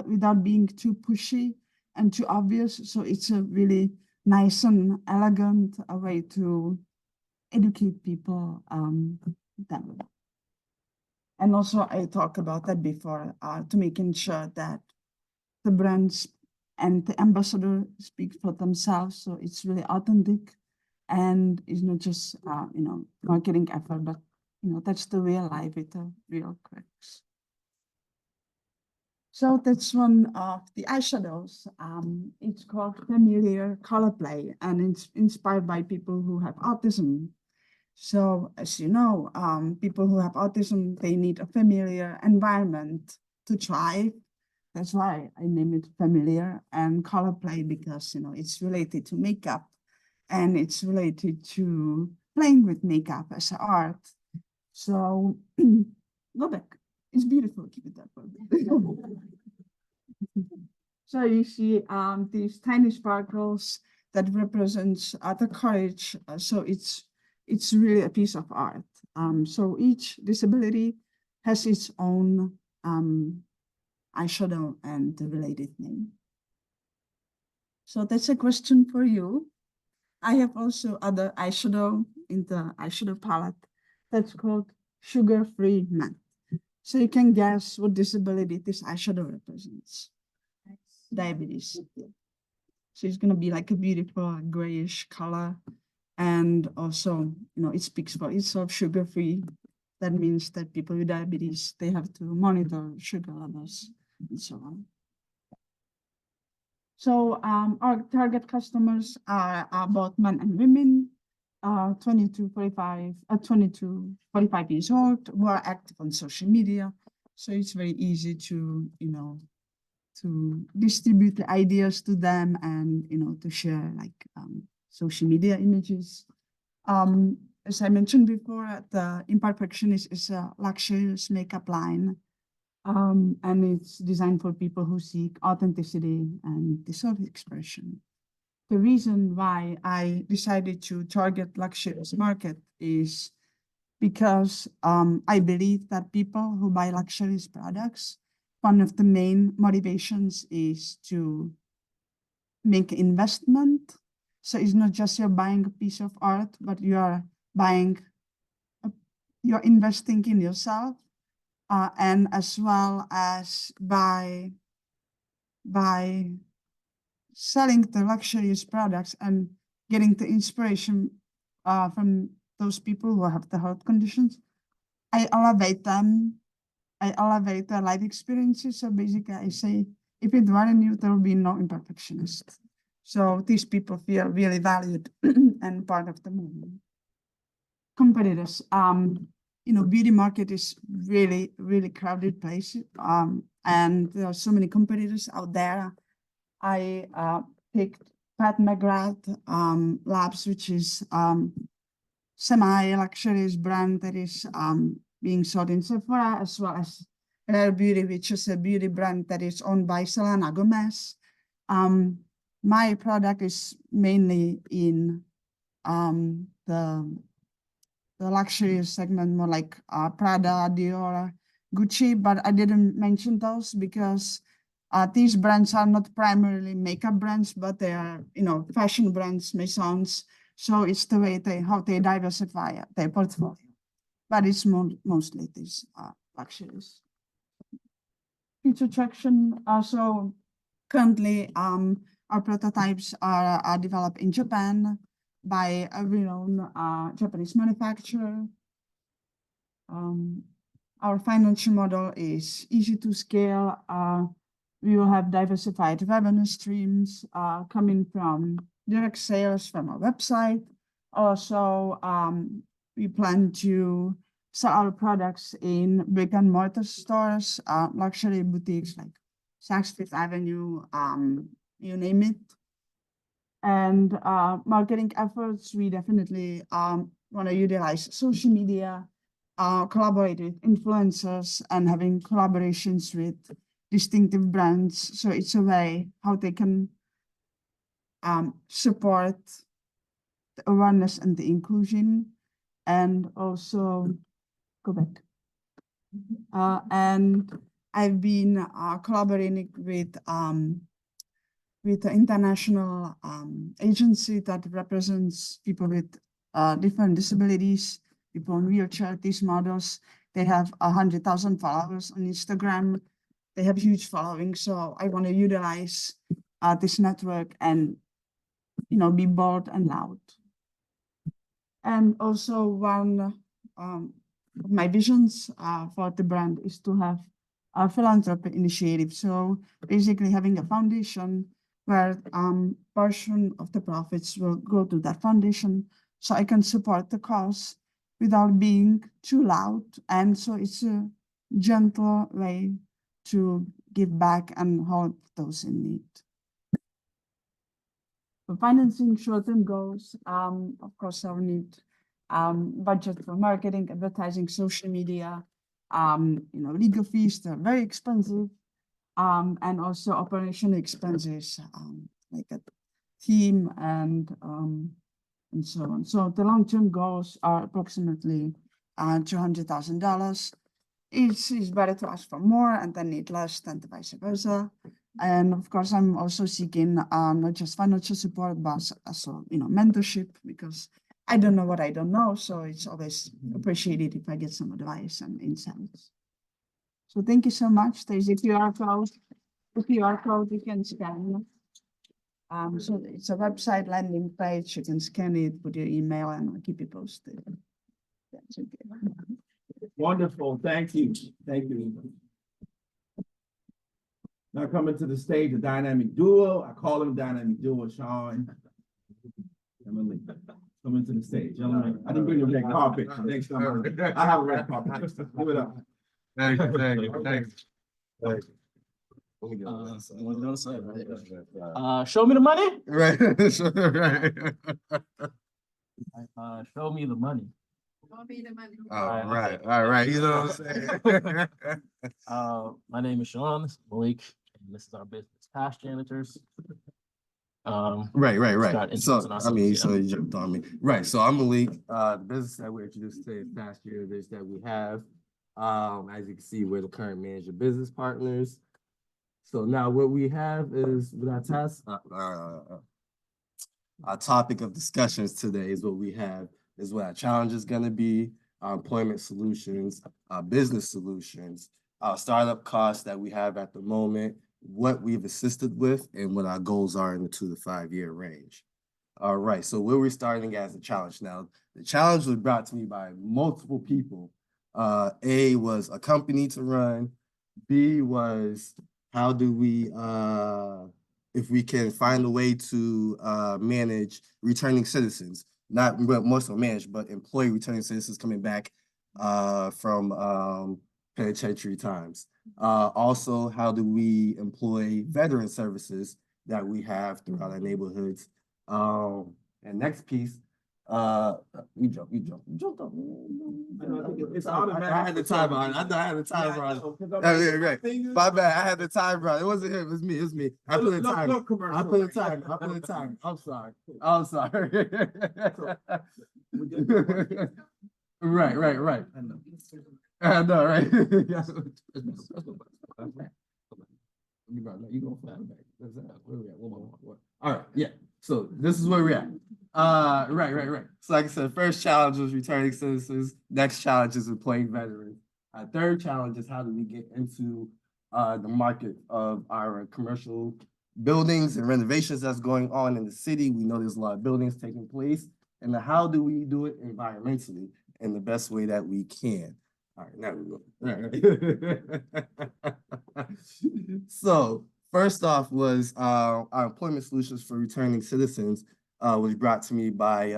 without being too pushy and too obvious. So it's a really nice and elegant way to educate people. And also I talked about that before, to making sure that the brands and the ambassador speak for themselves. So it's really authentic and it's not just, marketing effort, but that's the real life with the real cracks. So that's one of the eyeshadows. It's called Familiar Color Play, and it's inspired by people who have autism. So as you know, people who have autism, they need a familiar environment to thrive. That's why I name it familiar and color play, because it's related to makeup and it's related to playing with makeup as an art. So go back. It's beautiful. Keep it that way. So you see these tiny sparkles that represents the courage. So it's really a piece of art. So each disability has its own eyeshadow and the related name. So that's a question for you. I have also other eyeshadow in the eyeshadow palette that's called sugar-free matte. So you can guess what disability this eyeshadow represents. Diabetes. So it's gonna be like a beautiful grayish color. And also, it speaks for itself, sugar-free. That means that people with diabetes, they have to monitor sugar levels and so on. So our target customers are both men and women, 22 to 45 years old, who are active on social media. So it's very easy to, to distribute the ideas to them and, to share like social media images. As I mentioned before, the Imperfectionist is a luxurious makeup line. And it's designed for people who seek authenticity and deserved expression. The reason why I decided to target luxurious market is because I believe that people who buy luxurious products, one of the main motivations is to make investment. So it's not just you're buying a piece of art, but you're investing in yourself. And as well as by selling the luxurious products and getting the inspiration from those people who have the health conditions, I elevate them. I elevate their life experiences. So basically, I say, if it weren't you, there will be no imperfectionist. So these people feel really valued and part of the movement. Competitors. Beauty market is really, really crowded place. And there are so many competitors out there. I picked Pat McGrath Labs, which is semi-luxurious brand that is being sold in Sephora, as well as Rare Beauty, which is a beauty brand that is owned by Selena Gomez. My product is mainly in the luxury segment, more like Prada, Dior, Gucci, but I didn't mention those because these brands are not primarily makeup brands, but they are, fashion brands, maisons. So it's the way how they diversify their portfolio, but it's mostly these luxuries. Future traction. So currently, our prototypes are developed in Japan by a renowned Japanese manufacturer. Our financial model is easy to scale. We will have diversified revenue streams coming from direct sales from our website. Also, we plan to sell our products in brick and mortar stores, luxury boutiques like Saks Fifth Avenue, you name it. And marketing efforts, we definitely want to utilize social media, collaborate with influencers, and having collaborations with distinctive brands. So it's a way how they can support the awareness and the inclusion, and also go back. And I've been collaborating with the international agency that represents people with different disabilities, people on wheelchair. These models, they have 100,000 followers on Instagram. They have huge following. So I want to utilize this network and, be bold and loud. And also one of my visions for the brand is to have a philanthropy initiative. So basically having a foundation where portion of the profits will go to that foundation so I can support the cause without being too loud. And so it's a gentle way to give back and help those in need. For financing short-term goals, of course, I'll need budget for marketing, advertising, social media, legal fees, they're very expensive, and also operational expenses, like a team and so on. So the long-term goals are approximately $200,000. It's better to ask for more and then need less than the vice versa. And of course, I'm also seeking not just financial support, but also, mentorship, because I don't know what I don't know. So it's always appreciated if I get some advice and insights. So thank you so much. There's a QR code. The QR code you can scan. So it's a website landing page. You can scan it, put your email, and I'll keep you posted. That's okay. Wonderful, thank you. Thank you. Now coming to the stage, a dynamic duo. I call them dynamic duo, Sean and Malik. Coming to the stage, gentlemen. I didn't bring the red carpet. Next time I have a red carpet. Give it up. Thank you. Show me the money. Right. Show me the money. All right. You know what I'm saying? My name is Sean, this is Malik, and this is our business, Past Janitors. Right. Start So, introducing ourselves, yeah. so you jumped on me. Right. So I'm Malik. The business that we introduced today is Past Janitors that we have. As you can see, we're the current manager business partners. So now what we have is with our task, our topic of discussions today is what we have is what our challenge is going to be, our employment solutions, our business solutions, our startup costs that we have at the moment, what we've assisted with, and what our goals are in the 2 to 5 year range. All right, so where we're starting as a challenge now. The challenge was brought to me by multiple people. A was a company to run. B was how do we, if we can find a way to manage returning citizens, not more so manage, but employ returning citizens coming back from penitentiary times. Also, how do we employ veteran services that we have throughout our neighborhoods? And next piece, you jumped up. It's automatic. I had the timer on. I know I had the timer on. Right. My bad. I had the timer on. It wasn't him. It was me. I put a timer. I put a timer. I'm sorry. Right. I know, right? You gonna fly back. Where we at? What? All right, yeah. So this is where we're at. Right. So like I said, first challenge was returning citizens. Next challenge is employing veterans. Our third challenge is how do we get into the market of our commercial buildings and renovations that's going on in the city. We know there's a lot of buildings taking place. And how do we do it environmentally in the best way that we can? All right, now we go. Right. So first off was our employment solutions for returning citizens was brought to me by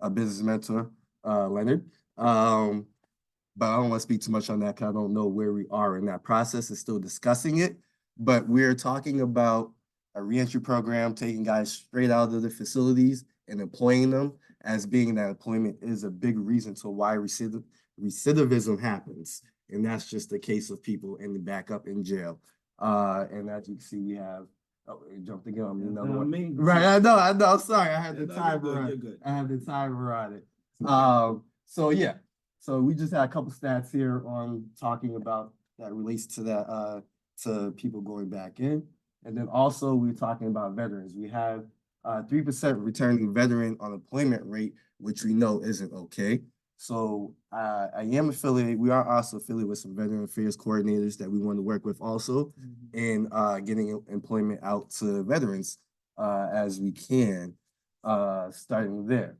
a business mentor, Leonard. But I don't want to speak too much on that because I don't know where we are in that process. It's still discussing it, but we're talking about a reentry program, taking guys straight out of the facilities and employing them, as being that employment is a big reason to why recidivism happens. And that's just the case of people ending back up in jail. And as you can see, we have, it jumped again on me, another one. Right, I know, I'm sorry, I had the timer on it. I had the timer on it. So yeah, so we just had a couple stats here on talking about that relates to that, to people going back in. And then also we're talking about veterans. We have 3% returning veteran unemployment rate, which we know isn't okay. So I am affiliated. We are also affiliated with some veteran affairs coordinators that we want to work with also in getting employment out to veterans as we can, starting there.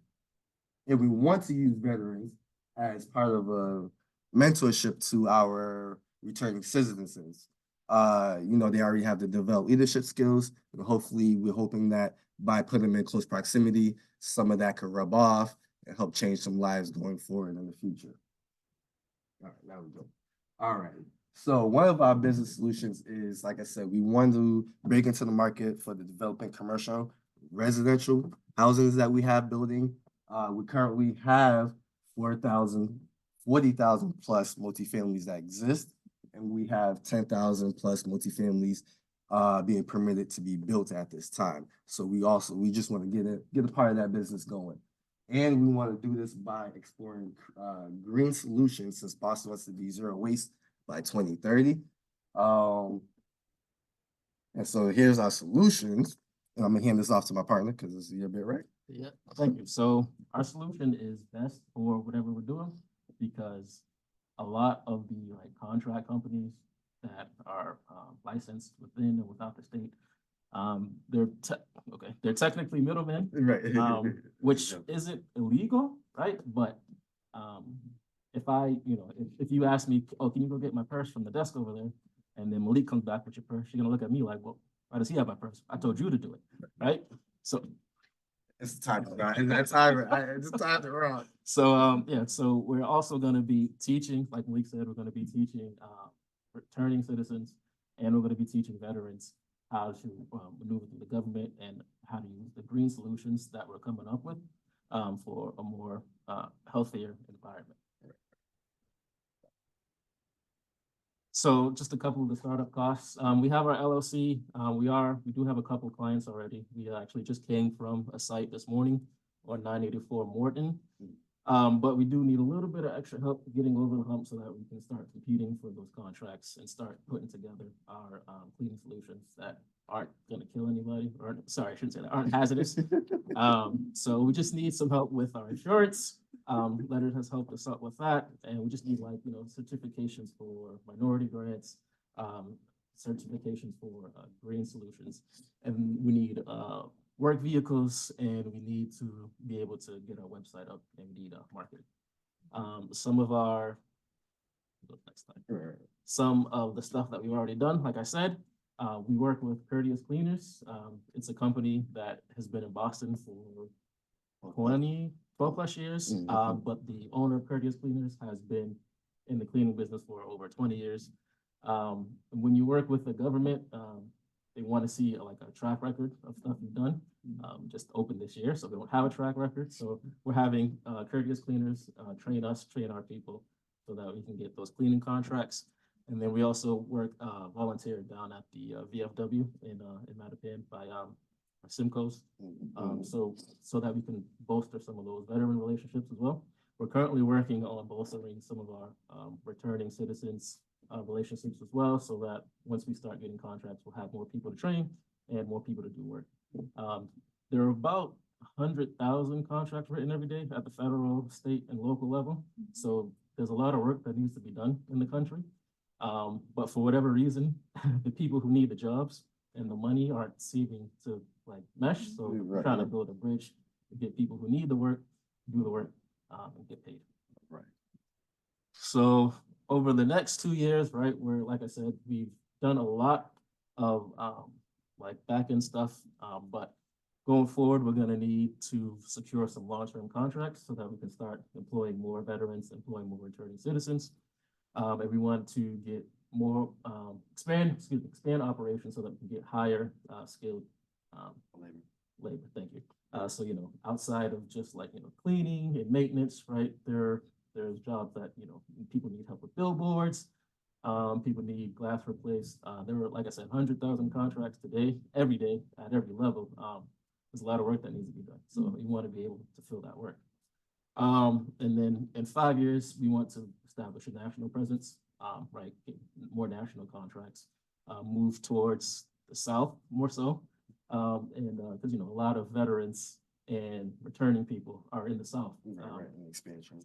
If we want to use veterans as part of a mentorship to our returning citizens, they already have to develop leadership skills, and hopefully we're hoping that by putting them in close proximity, some of that could rub off, and help change some lives going forward in the future. All right, now we go. All right. So one of our business solutions is, like I said, we want to break into the market for the developing commercial, residential housings that we have building. We currently have 40,000 plus multifamilies that exist, and we have 10,000 plus multifamilies being permitted to be built at this time. So we just want to get a part of that business going. And we want to do this by exploring green solutions, since Boston wants to be zero waste by 2030. And so here's our solutions. And I'm gonna hand this off to my partner because this is your bit, right? Yeah, thank you. So our solution is best for whatever we're doing, because a lot of the contract companies that are licensed within and without the state, they're technically middlemen, Right. which isn't illegal, right? But if you ask me, oh, can you go get my purse from the desk over there? And then Malik comes back with your purse, you're gonna look at me like, well, why does he have my purse? I told you to do it, right? So It's time to run. It's time to run. So so we're also gonna be teaching, like Malik said, we're gonna be teaching returning citizens, and we're gonna be teaching veterans how to maneuver through the government and how to use the green solutions that we're coming up with for a more healthier environment. So just a couple of the startup costs. We have our LLC. We do have a couple of clients already. We actually just came from a site this morning on 984 Morton. But we do need a little bit of extra help getting over the hump so that we can start competing for those contracts and start putting together our cleaning solutions that aren't going to kill anybody, or sorry, I shouldn't say that, aren't hazardous. So we just need some help with our insurance. Leonard has helped us out with that, and we just need certifications for minority grants, certifications for green solutions, and we need work vehicles, and we need to be able to get our website up, and we need marketing. Some of the stuff that we've already done, like I said, we work with Courteous Cleaners. It's a company that has been in Boston for 12 plus years, but the owner of Courteous Cleaners has been in the cleaning business for over 20 years. When you work with the government, they want to see a track record of stuff you've done. Just opened this year, so we don't have a track record. So we're having Courteous Cleaners train our people so that we can get those cleaning contracts. And then we also work volunteer down at the VFW in Mattapan by Simcoe's, so that we can bolster some of those veteran relationships as well. We're currently working on bolstering some of our returning citizens relationships as well, so that once we start getting contracts, we'll have more people to train and more people to do work. There are about 100,000 contracts written every day at the federal, state, and local level. So there's a lot of work that needs to be done in the country. But for whatever reason, the people who need the jobs and the money aren't seeming to mesh. So we're trying to build a bridge to get people who need the work, do the work, and get paid. Right. So over the next 2 years, right, like I said, we've done a lot of back-end stuff, but going forward, we're going to need to secure some long-term contracts so that we can start employing more veterans, employing more returning citizens. And we want to get more, expand operations so that we can get higher skilled labor. Thank you. So, outside of just cleaning and maintenance, right, there's jobs that, people need help with billboards. People need glass replaced. There were, like I said, 100,000 contracts today, every day, at every level. There's a lot of work that needs to be done. So we want to be able to fill that work. And then in 5 years, we want to establish a national presence, right? Get more national contracts, move towards the South more so. And because, a lot of veterans and returning people are in the South. Expansion.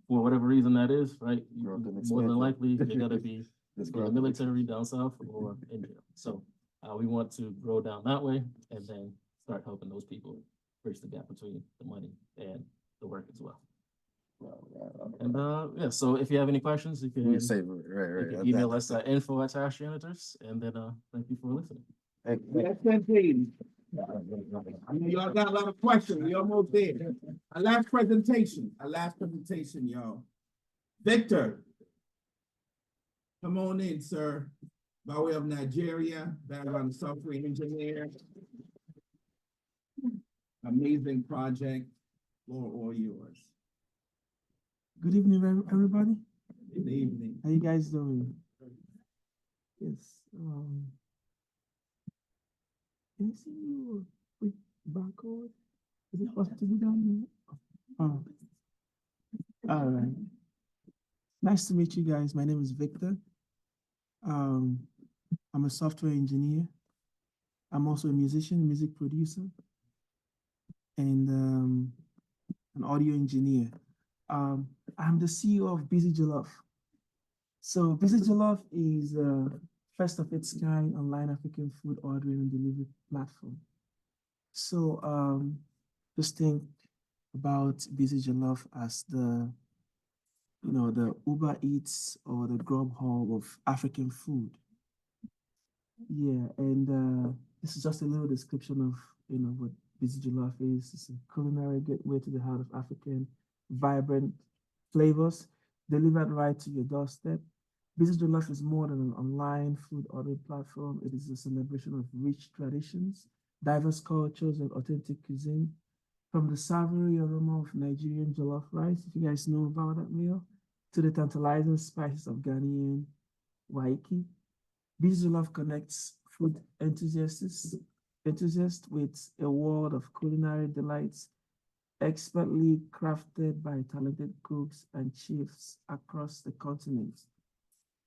For whatever reason that is, right? More than likely, you're going to be in the military down South or in jail. So we want to grow down that way and then start helping those people bridge the gap between the money and the work as well. And so if you have any questions, you can email us at info@taskjanitors, and then thank you for listening. I know y'all got a lot of questions. We almost there. Our last presentation, y'all. Victor. Come on in, sir. By way of Nigeria, background software engineer. Amazing project. Floor all yours. Good evening, everybody. Good evening. How you guys doing? Yes. Can you see your quick barcode? Is it possible to do that? Oh. All right. Nice to meet you guys. My name is Victor. I'm a software engineer. I'm also a musician, music producer, and an audio engineer. I'm the CEO of Busy Jollof. So Busy Jollof is first of its kind online African food ordering and delivery platform. So just think about Busy Jollof as the Uber Eats or the Grubhub of African food. Yeah, and this is just a little description of what Busy Jollof is. It's a culinary gateway to the heart of African vibrant flavors delivered right to your doorstep. Busy Jollof is more than an online food ordering platform. It is a celebration of rich traditions, diverse cultures, and authentic cuisine. From the savory aroma of Nigerian jollof rice, if you guys know about that meal, to the tantalizing spices of Ghanaian waiki. Busy Jollof connects food enthusiasts with a world of culinary delights, expertly crafted by talented cooks and chefs across the continent.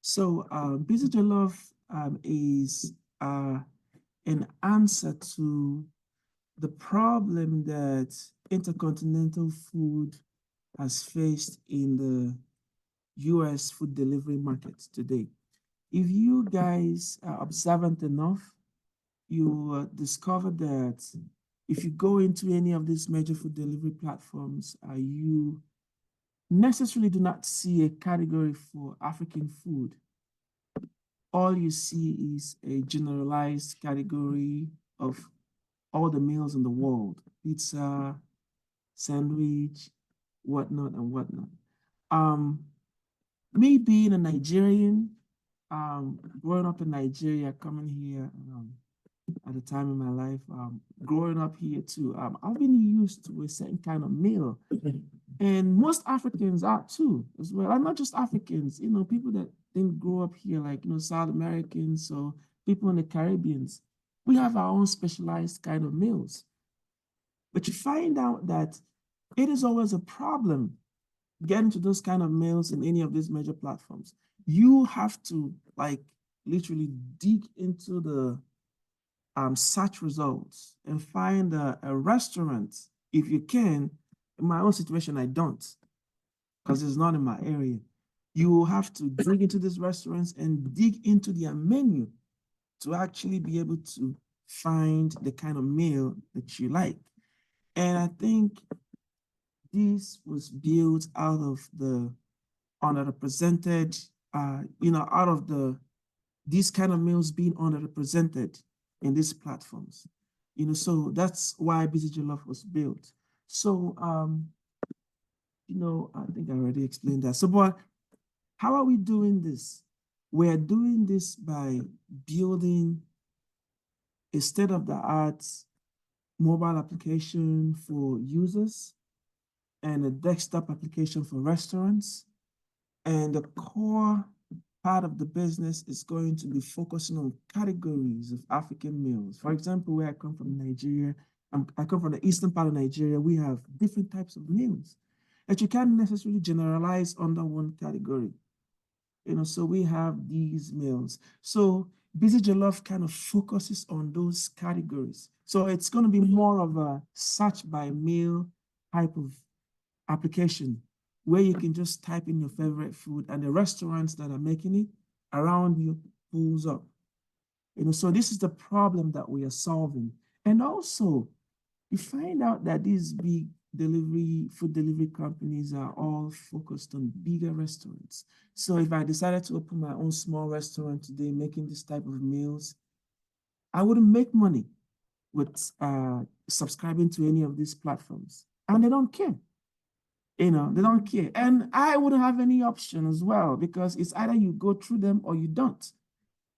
So Busy Jollof is an answer to the problem that intercontinental food has faced in the US food delivery market today. If you guys are observant enough, you discover that if you go into any of these major food delivery platforms, you necessarily do not see a category for African food. All you see is a generalized category of all the meals in the world: pizza, sandwich, whatnot, and whatnot. Me being a Nigerian, growing up in Nigeria, coming here at a time in my life, growing up here too, I've been used to a certain kind of meal. And most Africans are too, as well. And not just Africans, people that didn't grow up here, like, South Americans or people in the Caribbean. We have our own specialized kind of meals. But you find out that it is always a problem getting to those kind of meals in any of these major platforms. You have to literally dig into the search results and find a restaurant, if you can. In my own situation, I don't, because it's not in my area. You will have to dig into these restaurants and dig into their menu to actually be able to find the kind of meal that you like. And I think this was built out of the underrepresented, out of these kind of meals being underrepresented in these platforms. So that's why Busy Jollof was built. So, I think I already explained that. So, but how are we doing this? We're doing this by building a state-of-the-art mobile application for users and a desktop application for restaurants. And the core part of the business is going to be focusing on categories of African meals. For example, where I come from, Nigeria, I come from the eastern part of Nigeria, we have different types of meals that you can't necessarily generalize under one category. So we have these meals. So Busy Jollof kind of focuses on those categories. So it's going to be more of a search by meal type of application, where you can just type in your favorite food and the restaurants that are making it around you pulls up. So this is the problem that we are solving. And also, you find out that these big food delivery companies are all focused on bigger restaurants. So if I decided to open my own small restaurant today making this type of meals, I wouldn't make money, with subscribing to any of these platforms, and they don't care. They don't care. And I wouldn't have any option as well, because it's either you go through them or you don't.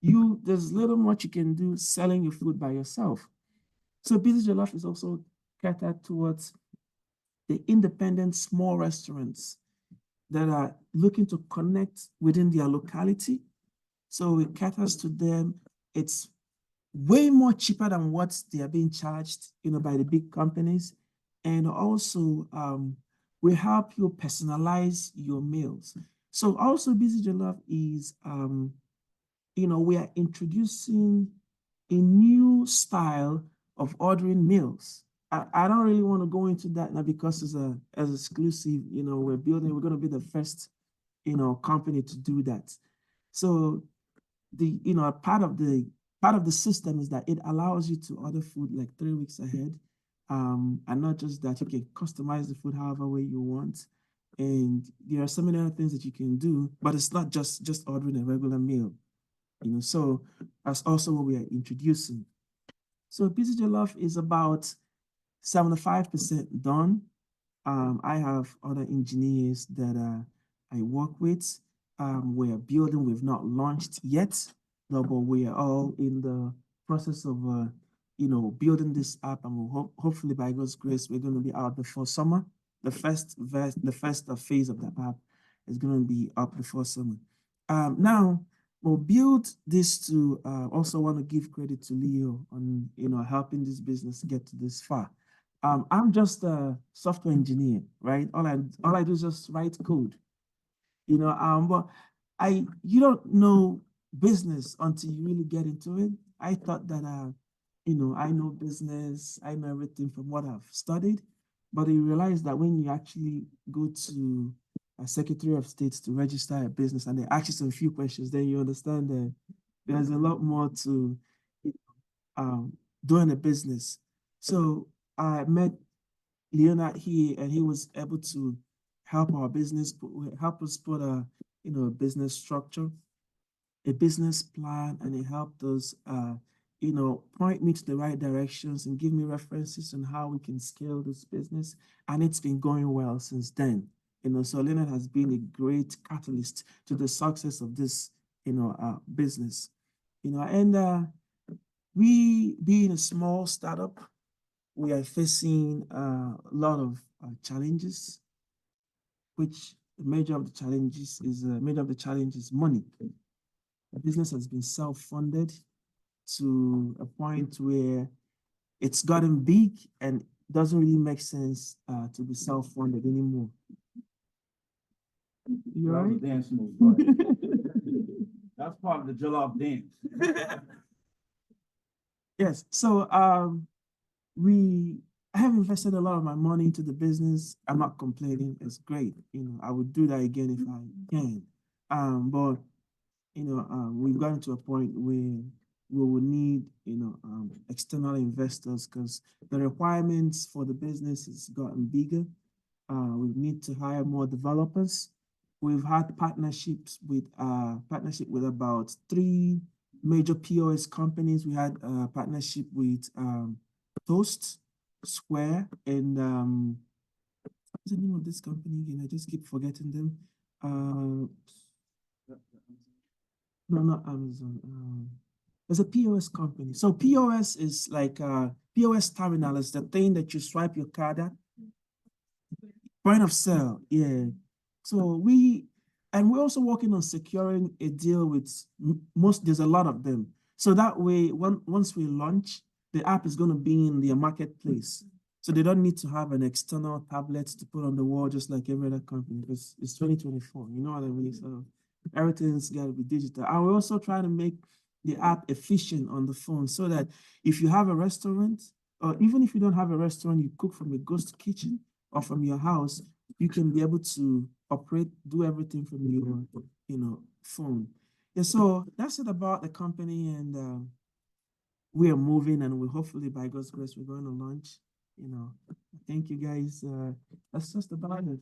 There's little much you can do selling your food by yourself. So Busy Jollof is also catered towards the independent small restaurants that are looking to connect within their locality. So it caters to them. It's way more cheaper than what they are being charged, by the big companies. And also, we help you personalize your meals. So also Busy Jollof is, we are introducing a new style of ordering meals. I don't really want to go into that now because as exclusive, we're going to be the first, company to do that. So part of the system is that it allows you to order food like 3 weeks ahead. And not just that, you can customize the food however way you want. And there are so many other things that you can do, but it's not just ordering a regular meal. So that's also what we are introducing. So Busy Jollof is about 75% done. I have other engineers that I work with. We are building, we've not launched yet, no, but we are all in the process of building this app, and we'll hopefully by God's grace, we're going to be out before summer. The first phase of the app is going to be up before summer. Now, we'll build this to also want to give credit to Leo on helping this business get to this far. I'm just a software engineer, right? All I do is just write code. But you don't know business until you really get into it. I thought that I know business, I know everything from what I've studied, but you realize that when you actually go to a Secretary of State to register a business and they ask you some few questions, then you understand that there's a lot more to doing a business. So I met Leonard here, and he was able to help our business, help us put a business structure, a business plan, and he helped us point me to the right directions and give me references on how we can scale this business. And it's been going well since then. So Leonard has been a great catalyst to the success of this, business. And we being a small startup, we are facing a lot of challenges, which the major of the challenge is money. The business has been self-funded to a point where it's gotten big and doesn't really make sense to be self-funded anymore. You all right? Dance moves, go ahead. That's part of the jollof dance. Yes, so I have invested a lot of my money into the business. I'm not complaining. It's great. I would do that again if I can. But we've gotten to a point where we will need external investors because the requirements for the business has gotten bigger. We need to hire more developers. We've had partnerships with about 3 major POS companies. We had a partnership with Toast, Square, and what's the name of this company again? I just keep forgetting them. No, not Amazon. There's a POS company. So POS is like POS terminal is the thing that you swipe your card at. Point of sale, yeah. So we're also working on securing a deal with there's a lot of them. So that way, once we launch, the app is going to be in their marketplace. So they don't need to have an external tablet to put on the wall, just like every other company, because it's 2024, you know what I mean? So everything's got to be digital. And we're also trying to make the app efficient on the phone so that if you have a restaurant, or even if you don't have a restaurant, you cook from a ghost kitchen or from your house, you can be able to do everything from your, phone. Yeah, so that's it about the company, and we are moving, and we hopefully by God's grace, we're going to launch, Thank you guys. That's just about it.